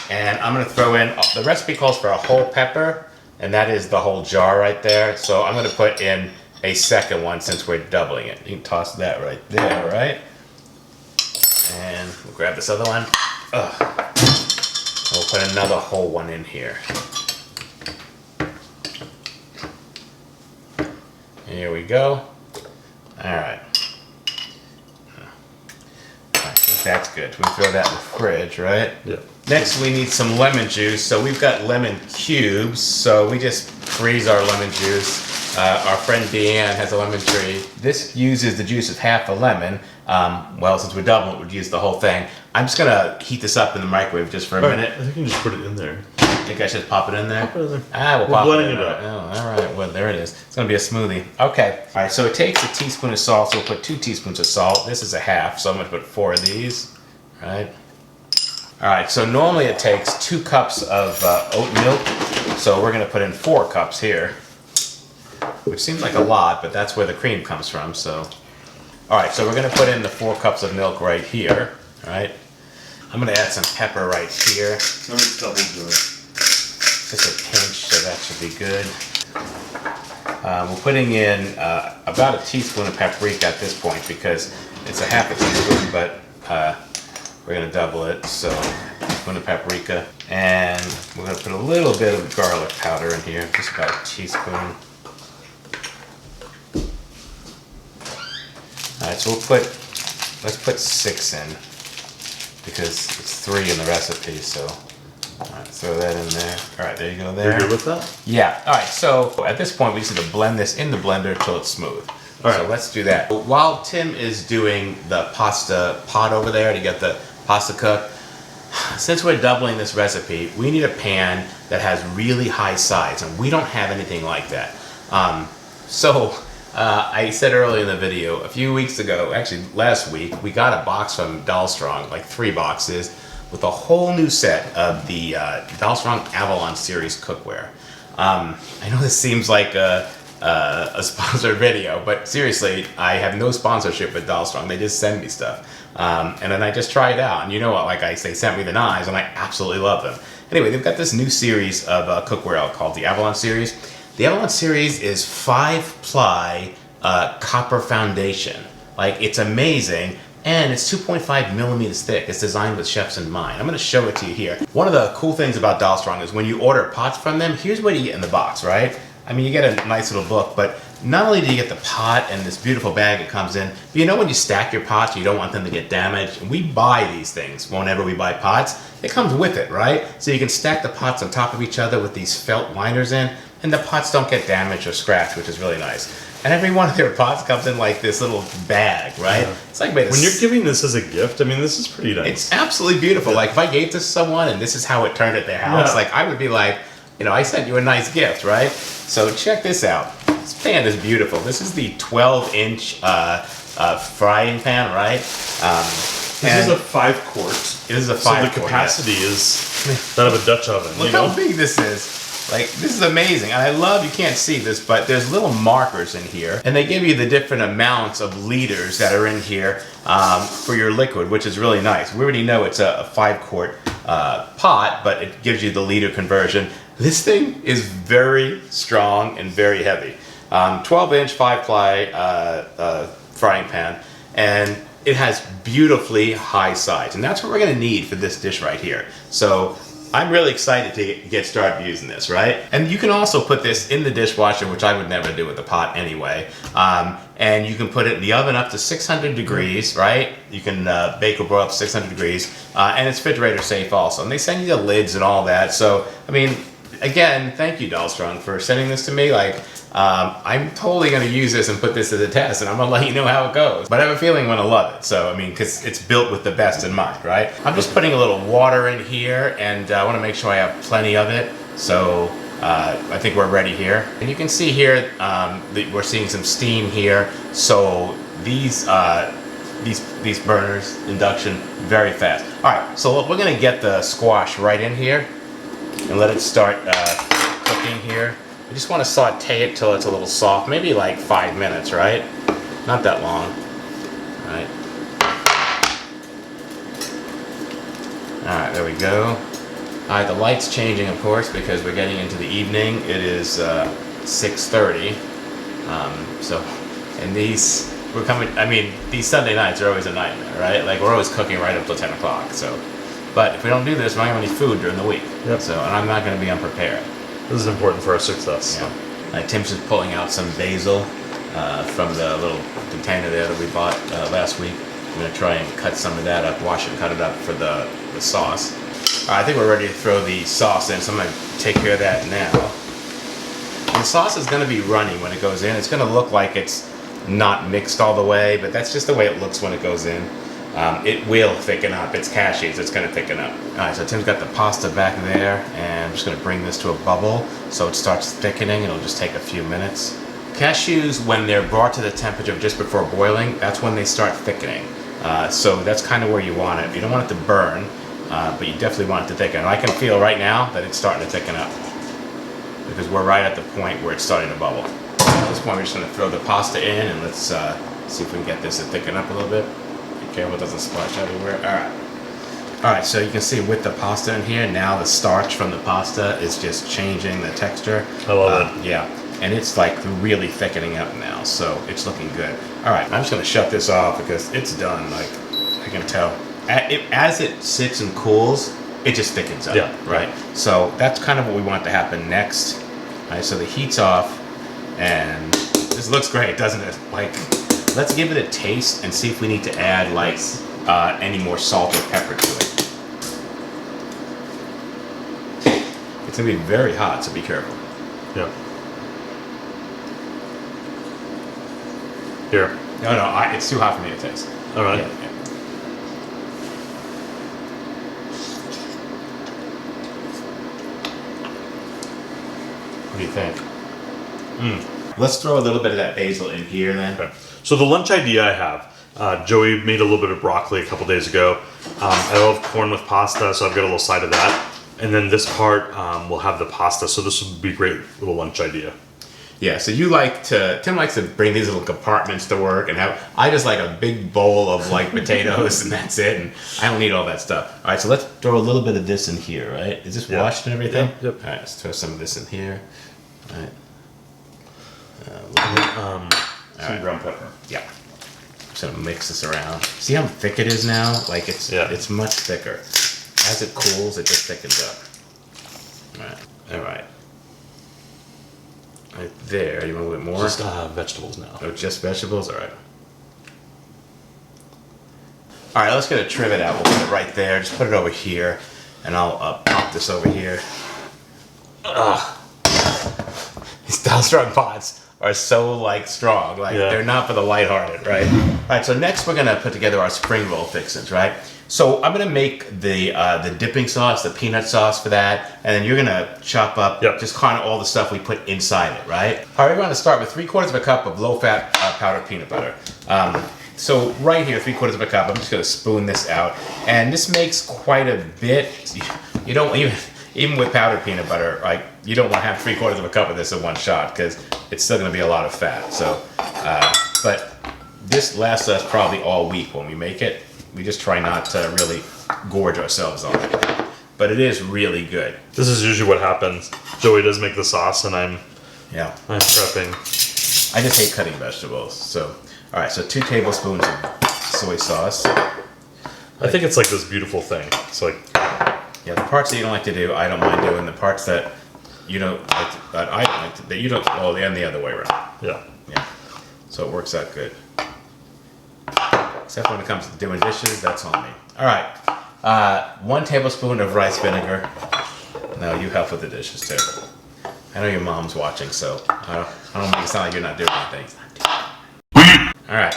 and I'm going to throw in, the recipe calls for a whole pepper, and that is the whole jar right there. So I'm going to put in a second one since we're doubling it. You can toss that right there, right? And we'll grab this other one. We'll put another whole one in here. Here we go. All right. I think that's good. We throw that in the fridge, right? Yeah. Next, we need some lemon juice. So we've got lemon cubes. So we just freeze our lemon juice. Our friend Deanne has a lemon tree. This uses the juice of half a lemon. Well, since we're doubling it, we'd use the whole thing. I'm just gonna heat this up in the microwave just for a minute. I think you can just put it in there. I think I should pop it in there. Pop it in there. We'll We're pop blending it in. it up. Oh, all right. Well, there it is. It's gonna be a smoothie. Okay. All right. So it takes a teaspoon of salt. So we'll put 2 teaspoons of salt. This is a half, so I'm gonna put 4 of these. Right. All right. So normally it takes 2 cups of oat milk. So we're gonna put in 4 cups here, which seems like a lot, but that's where the cream comes from. So, all right. So we're gonna put in the 4 cups of milk right here. All right. I'm gonna add some pepper right here. Let me double do it. Just a pinch, so that should be good. We're putting in about a teaspoon of paprika at this point because it's a half a teaspoon, but we're gonna double it. So, a teaspoon of paprika, and we're gonna put a little bit of garlic powder in here, just about a teaspoon. All right, so let's put 6 in because it's 3 in the recipe. So. All right, throw that in there. All right, there you go there. You're good with that? Yeah. All right, so at this point, we just need to blend this in the blender till it's smooth. All right. So let's do that. While Tim is doing the pasta pot over there to get the pasta cooked, since we're doubling this recipe, we need a pan that has really high sides, and we don't have anything like that. I said earlier in the video, a few weeks ago, actually last week, we got a box from Dollstrom, like 3 boxes, with a whole new set of the Dollstrom Avalon series cookware. I know this seems like a a sponsored video, but seriously, I have no sponsorship with Dollstrom. They just send me stuff. And then I just try it out. And you know what, like they sent me the knives and I absolutely love them. Anyway, they've got this new series of cookware called the Avalon series. The Avalon series is 5-ply copper foundation. Like, it's amazing. And it's 2.5 millimeters thick. It's designed with chefs in mind. I'm gonna show it to you here. One of the cool things about Dollstrom is when you order pots from them, here's what you get in the box, right? I mean, you get a nice little book, but not only do you get the pot and this beautiful bag that comes in, but you know when you stack your pots, you don't want them to get damaged. And we buy these things whenever we buy pots. It comes with it, right? So you can stack the pots on top of each other with these felt liners in, and the pots don't get damaged or scratched, which is really nice. And every one of their pots comes in like this little bag, right? Yeah. It's like made of When you're giving this as a gift, I mean, this is pretty nice. It's absolutely beautiful. Yeah. Like if I gave this to someone and this is how it turned at their house, Yeah. like I would be like, you know, I sent you a nice gift, right? So check this out. This pan is beautiful. This is the 12-inch frying pan, right? This is a 5-quart. It is a 5-quart. So the capacity is that of a Dutch oven. Look you know? how big this is. Like, this is amazing. And I love, you can't see this, but there's little markers in here. And they give you the different amounts of liters that are in here for your liquid, which is really nice. We already know it's a 5-quart pot, but it gives you the liter conversion. This thing is very strong and very heavy. 12-inch 5-ply frying pan. And it has beautifully high sides. And that's what we're going to need for this dish right here. So I'm really excited to get started using this, right? And you can also put this in the dishwasher, which I would never do with the pot anyway. And you can put it in the oven up to 600 degrees, right? You can bake or broil up to 600 degrees. And it's refrigerator safe also. And they send you the lids and all that. So, I mean, again, thank you, Dollstrom, for sending this to me. Like, I'm totally going to use this and put this as a test, and I'm going to let you know how it goes. But I have a feeling I'm going to love it. So, I mean, because it's built with the best in mind, right? I'm just putting a little water in here, and I want to make sure I have plenty of it. So, I think we're ready here. And you can see here, we're seeing some steam here. So, these burners, induction, very fast. All right, so we're going to get the squash right in here and let it start cooking here. We just want to saute it till it's a little soft, maybe like 5 minutes, right? Not that long, right? All right, there we go. All right, the light's changing, of course, because we're getting into the evening. It is 6:30. And these, we're coming, I mean, these Sunday nights are always a nightmare, right? Like, we're always cooking right up till 10 o'clock, so. But if we don't do this, we're not going to have any food during the week. Yep. So, and I'm not going to be unprepared. This is important for our success. Yeah. Tim's just pulling out some basil from the little container there that we bought last week. I'm going to try and cut some of that up, wash it and cut it up for the sauce. All right, I think we're ready to throw the sauce in, so I'm going to take care of that now. And the sauce is going to be runny when it goes in. It's going to look like it's not mixed all the way, but that's just the way it looks when it goes in. It will thicken up. It's cashews. It's going to thicken up. All right, so Tim's got the pasta back there, and I'm just going to bring this to a bubble so it starts thickening. It'll just take a few minutes. Cashews, when they're brought to the temperature of just before boiling, that's when they start thickening. So that's kind of where you want it. You don't want it to burn, but you definitely want it to thicken. And I can feel right now that it's starting to thicken up because we're right at the point where it's starting to bubble. At this point, we're just going to throw the pasta in, and let's see if we can get this to thicken up a little bit. Careful it doesn't splash everywhere. All right, so you can see with the pasta in here, now the starch from the pasta is just changing the texture. I love it. Yeah, and it's like really thickening up now, so it's looking good. All right, I'm just gonna shut this off because it's done. Like, I can tell. As it sits and cools, it just thickens up, yeah, right? So that's kind of what we want to happen next. All right, so the heat's off, and this looks great, doesn't it? Like, let's give it a taste and see if we need to add like any more salt or pepper to it. It's gonna be very hot, so be careful. Yeah. Here. No, it's too hot for me to taste. All right. Yeah. What do you think? Let's throw a little bit of that basil in here then. Okay. So the lunch idea I have, Joey made a little bit of broccoli a couple days ago. I love corn with pasta, so I've got a little side of that. And then this part will have the pasta, so this would be a great little lunch idea. Yeah, so Tim likes to bring these little compartments to work and I just like a big bowl of like potatoes and that's it, and I don't need all that stuff. All right, so let's throw a little bit of this in here, right? Is this washed and everything? Yep. All right, let's throw some of this in here. All right. Some ground pepper. Yeah. Just gonna mix this around. See how thick it is now? Like it's much thicker. As it cools, it just thickens up. All right. All right. Right there. You want a little bit more? Just vegetables now. Oh, just vegetables? All right. All right, let's get a trivet out. We'll put it right there. Just put it over here, and I'll pop this over here. These Dollstrom pots are so like strong. Like they're not for the lighthearted, right? All right, so next we're gonna put together our spring roll fixings, right? So I'm gonna make the dipping sauce, the peanut sauce for that, and then you're gonna chop up just kind of all the stuff we put inside it, right? All right, we're gonna start with 3/4 cup of low-fat powdered peanut butter. So right here, 3/4 cup. I'm just gonna spoon this out, and this makes quite a bit. You don't even with powdered peanut butter, like you don't want to have 3/4 cup of this in one shot because it's still gonna be a lot of fat. So, but this lasts us probably all week when we make it. We just try not to really gorge ourselves on it. But it is really good. This is usually what happens. Joey does make the sauce and I'm prepping. I just hate cutting vegetables. So, all right, so 2 tablespoons of soy sauce. I think it's like this beautiful thing. It's like... Yeah, the parts that you don't like to do, I don't mind doing. The parts that you don't like to, that I don't like to, that you don't, well, and the other way around. Yeah. Yeah. So it works out good. Except when it comes to doing dishes, that's on me. All right, 1 tablespoon of rice vinegar. Now you help with the dishes too. I know your mom's watching, so I don't make it sound like you're not doing anything. All right.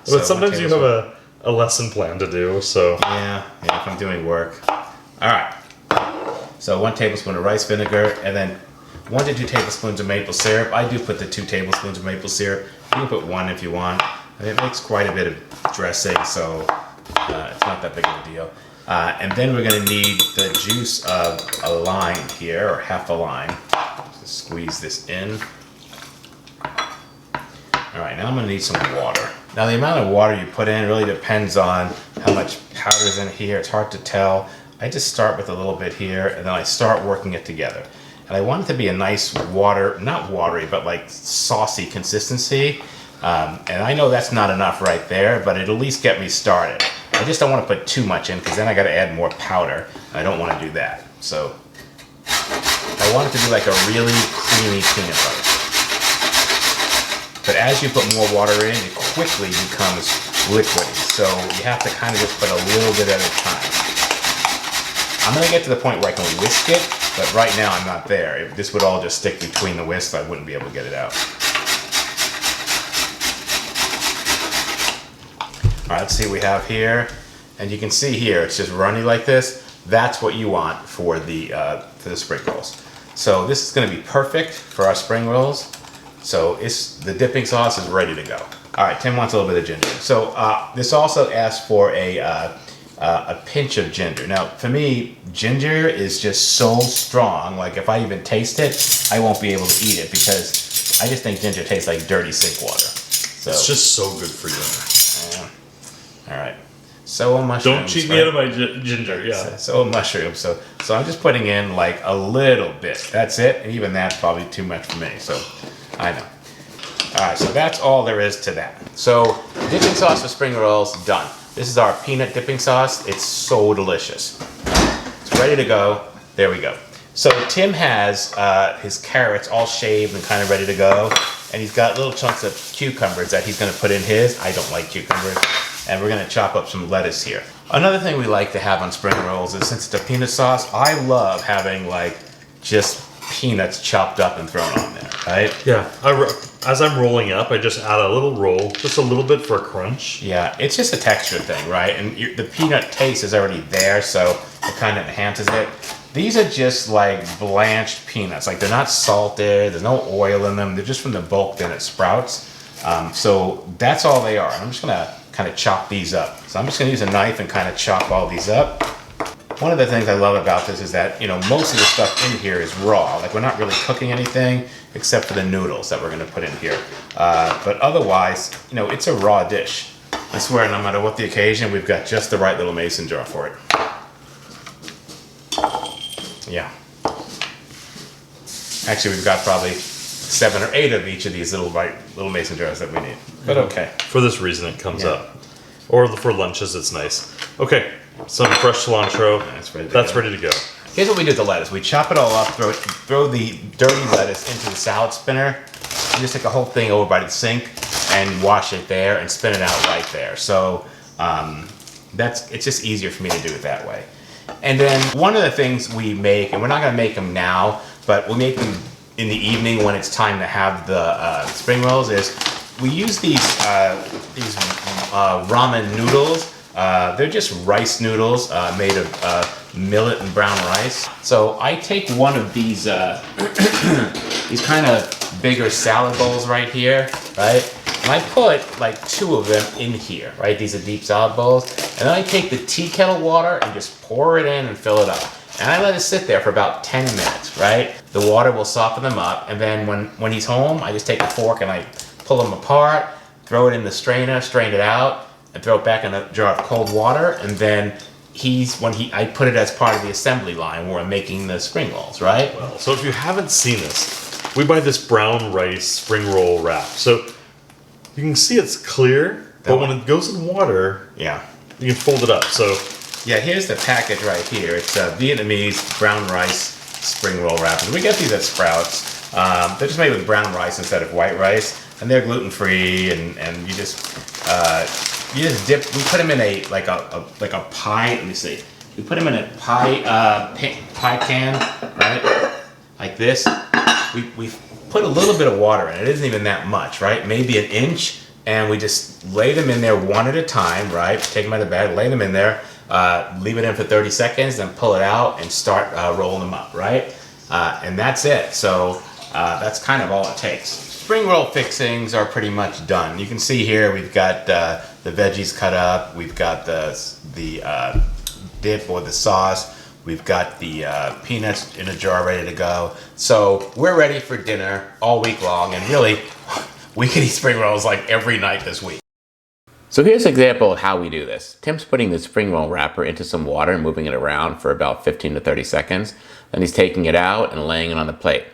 But sometimes you have a lesson plan to do, so... Yeah, if I'm doing work. All right. So 1 tablespoon of rice vinegar, and then 1 to 2 tablespoons of maple syrup. I do put the 2 tablespoons of maple syrup. You can put 1 if you want. And it makes quite a bit of dressing, so it's not that big of a deal. And then we're going to need the juice of a lime here, or half a lime. Just squeeze this in. All right, now I'm going to need some water. Now the amount of water you put in really depends on how much powder is in here. It's hard to tell. I just start with a little bit here, and then I start working it together. And I want it to be a nice water, not watery, but like saucy consistency. And I know that's not enough right there, but it'll at least get me started. I just don't want to put too much in because then I got to add more powder. And I don't want to do that. So I want it to be like a really creamy peanut butter. But as you put more water in, it quickly becomes liquidy. So you have to kind of just put a little bit at a time. I'm going to get to the point where I can whisk it, but right now I'm not there. If this would all just stick between the whisks, I wouldn't be able to get it out. All right, let's see what we have here. And you can see here, it's just runny like this. That's what you want for the spring rolls. So this is going to be perfect for our spring rolls. So the dipping sauce is ready to go. All right, Tim wants a little bit of ginger. So this also asks for a pinch of ginger. Now, for me, ginger is just so strong. Like if I even taste it, I won't be able to eat it because I just think ginger tastes like dirty sink water. So it's just so good for you. All right. So mushrooms. Don't cheat me out of my ginger. Yeah. So mushrooms. So I'm just putting in like a little bit. That's it. And even that's probably too much for me. So I know. All right. So that's all there is to that. So dipping sauce for spring rolls done. This is our peanut dipping sauce. It's so delicious. It's ready to go. There we go. So Tim has his carrots all shaved and kind of ready to go. And he's got little chunks of cucumbers that he's going to put in his. I don't like cucumbers. And we're going to chop up some lettuce here. Another thing we like to have on spring rolls is, since it's a peanut sauce, I love having like just peanuts chopped up and thrown on there, right? Yeah. As I'm rolling up, I just add a little roll, just a little bit for a crunch. Yeah, it's just a texture thing, right? And the peanut taste is already there, so it kind of enhances it. These are just like blanched peanuts. Like they're not salted, there's no oil in them. They're just from the bulk that it sprouts. So that's all they are. I'm just gonna kind of chop these up. So I'm just gonna use a knife and kind of chop all these up. one of the things I love about this is that, you know, most of the stuff in here is raw. Like, we're not really cooking anything except for the noodles that we're gonna put in here. But otherwise, you know, it's a raw dish. I swear, no matter what the occasion, we've got just the right little mason jar for it. Yeah. Actually, we've got probably 7 or 8 of each of these little mason jars that we need. But okay. For this reason, it comes up. Or for lunches, it's nice. Okay, some fresh cilantro. That's ready to go. Here's what we do with the lettuce. We chop it all up, throw the dirty lettuce into the salad spinner, and just take the whole thing over by the sink and wash it there and spin it out right there. So it's just easier for me to do it that way. And then one of the things we make, and we're not gonna make them now, but we'll make them in the evening when it's time to have the spring rolls, is we use these ramen noodles. They're just rice noodles made of millet and brown rice. So I take one of these these kind of bigger salad bowls right here, right? And I put like 2 of them in here, right? These are deep salad bowls. And then I take the tea kettle water and just pour it in and fill it up. And I let it sit there for about 10 minutes, right? The water will soften them up. And then when he's home, I just take a fork and I pull them apart, throw it in the strainer, strain it out, and throw it back in a jar of cold water. And then I put it as part of the assembly line where I'm making the spring rolls, right? Well, so if you haven't seen this, we buy this brown rice spring roll wrap. So you can see it's clear, but when it goes in water, yeah, you can fold it up. So yeah, here's the package right here. It's Vietnamese brown rice spring roll wrappers. We get these at Sprouts. They're just made with brown rice instead of white rice, and they're gluten free. And you just dip. We put them in a pie. Let me see. We put them in a pie can, right? Like this. We put a little bit of water in it. It isn't even that much, right? Maybe an inch, and we just lay them in there one at a time, right? Take them out of the bag, lay them in there. Leave it in for 30 seconds, then pull it out and start rolling them up, right? And that's it. So that's kind of all it takes. Spring roll fixings are pretty much done. You can see here we've got the veggies cut up. We've got the dip or the sauce. We've got the peanuts in a jar ready to go. So we're ready for dinner all week long. And really, we can eat spring rolls like every night this week. So here's an example of how we do this. Tim's putting the spring roll wrapper into some water and moving it around for about 15 to 30 seconds. Then he's taking it out and laying it on the plate.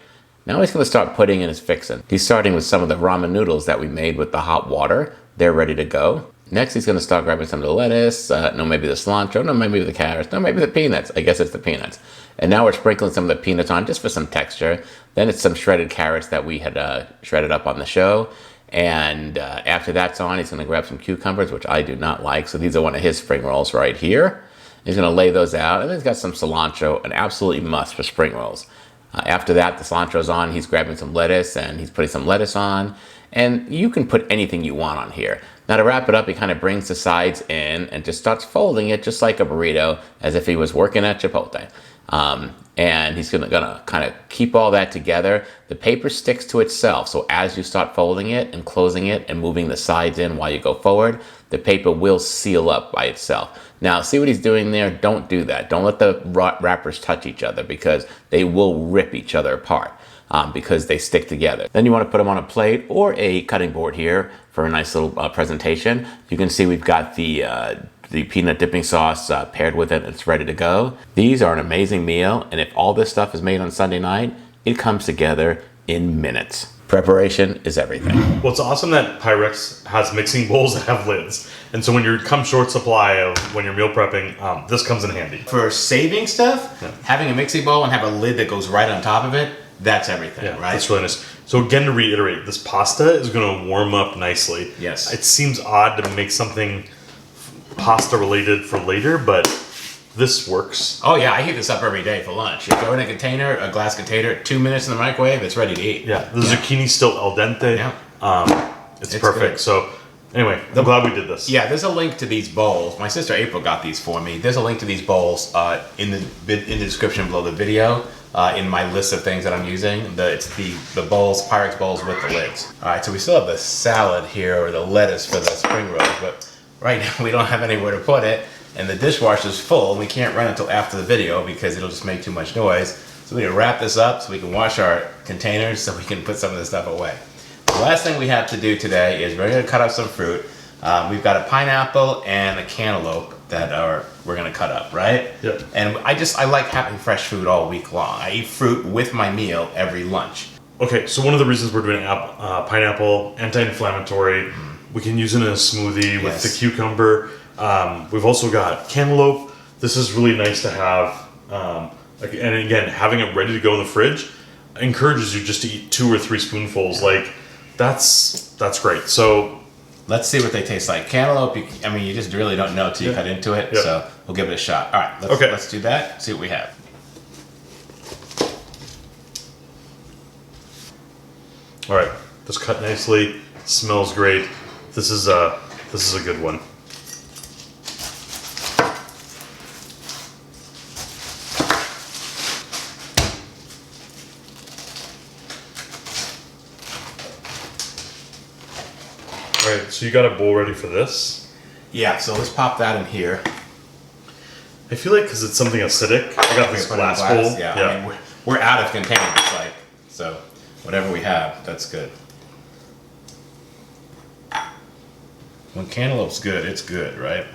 Now he's going to start putting in his fixin'. He's starting with some of the ramen noodles that we made with the hot water. They're ready to go. Next, he's going to start grabbing some of the lettuce, maybe the cilantro, maybe the carrots, maybe the peanuts. I guess it's the peanuts. And now we're sprinkling some of the peanuts on just for some texture. Then it's some shredded carrots that we had shredded up on the show. And after that's on, he's going to grab some cucumbers, which I do not like. So these are one of his spring rolls right here. He's going to lay those out. And then he's got some cilantro, an absolutely must for spring rolls. After that, the cilantro's on. He's grabbing some lettuce, and he's putting some lettuce on. And you can put anything you want on here. Now to wrap it up, he kind of brings the sides in and just starts folding it just like a burrito, as if he was working at Chipotle. And he's gonna kind of keep all that together. The paper sticks to itself, so as you start folding it and closing it and moving the sides in while you go forward, the paper will seal up by itself. Now, see what he's doing there? Don't do that. Don't let the wrappers touch each other, because they will rip each other apart. Because they stick together. Then you want to put them on a plate or a cutting board here for a nice little presentation. You can see we've got the peanut dipping sauce paired with it. It's ready to go. These are an amazing meal, and if all this stuff is made on Sunday night, it comes together in minutes. Preparation is everything. Well, it's awesome that Pyrex has mixing bowls that have lids. And so when you come short supply of when you're meal prepping, this comes in handy. For saving stuff, having a mixing bowl and have a lid that goes right on top of it, that's everything, right? That's really nice. So again, to reiterate, this pasta is going to warm up nicely. Yes. It seems odd to make something pasta related for later, but this works. Oh yeah, I heat this up every day for lunch. You throw in a container, a glass container, 2 minutes in the microwave, it's ready to eat. Yeah, the zucchini's still al dente. Yeah. It's perfect. Good. So anyway, I'm glad we did this. Yeah, there's a link to these bowls. My sister April got these for me. There's a link to these bowls in the description below the video. In my list of things that I'm using. It's the bowls, Pyrex bowls with the lids. All right, so we still have the salad here, or the lettuce for the spring rolls, but right now we don't have anywhere to put it. and the dishwasher's full, and we can't run until after the video because it'll just make too much noise. So we need to wrap this up so we can wash our containers so we can put some of this stuff away. The last thing we have to do today is we're going to cut up some fruit. We've got a pineapple and a cantaloupe that we're going to cut up, right? Yep. And I like having fresh food all week long. I eat fruit with my meal every lunch. Okay, so one of the reasons we're doing pineapple, anti-inflammatory, we can use it in a smoothie with the cucumber. We've also got cantaloupe. This is really nice to have. And again, having it ready to go in the fridge encourages you just to eat 2 or 3 spoonfuls. Like, that's great. So let's see what they taste like. Cantaloupe, you just really don't know till you cut into it. Yeah. So we'll give it a shot. All right, let's do that. See what we have. All right, this cut nicely. Smells great. This is a good one. All right, so you got a bowl ready for this? Yeah, so let's pop that in here. I feel like because it's something acidic, I got this glass bowl. Yeah. I mean, we're out of containers, so whatever we have, that's good. When cantaloupe's good, it's good, right?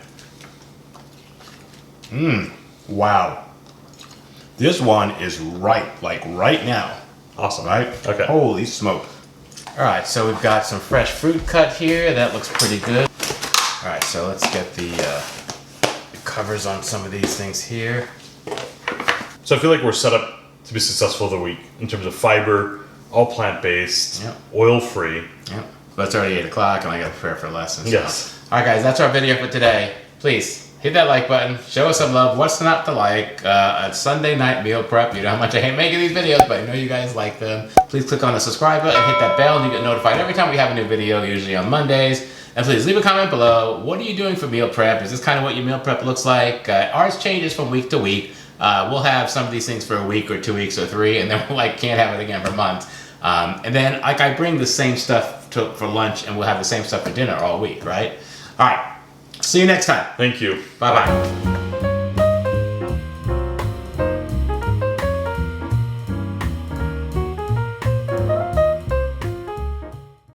Wow. This one is ripe, like right now. Awesome. Right? Okay. Holy smoke. All right, so we've got some fresh fruit cut here. That looks pretty good. All right, so let's get the covers on some of these things here. So I feel like we're set up to be successful the week in terms of fiber, all plant-based, oil-free. Yep. But it's already 8 o'clock and I got to prepare for lessons. Yes. All right, guys, that's our video for today. Please hit that like button. Show us some love. What's not to like? A Sunday night meal prep. You know how much I hate making these videos, but I know you guys like them. Please click on the subscribe button, hit that bell, and you get notified every time we have a new video, usually on Mondays. And please leave a comment below. What are you doing for meal prep? Is this kind of what your meal prep looks like? Ours changes from week to week. We'll have some of these things for a week or 2 weeks or 3, and then we'll can't have it again for months. And then I bring the same stuff for lunch, and we'll have the same stuff for dinner all week, right? All right. See you next time. Thank you. Bye-bye.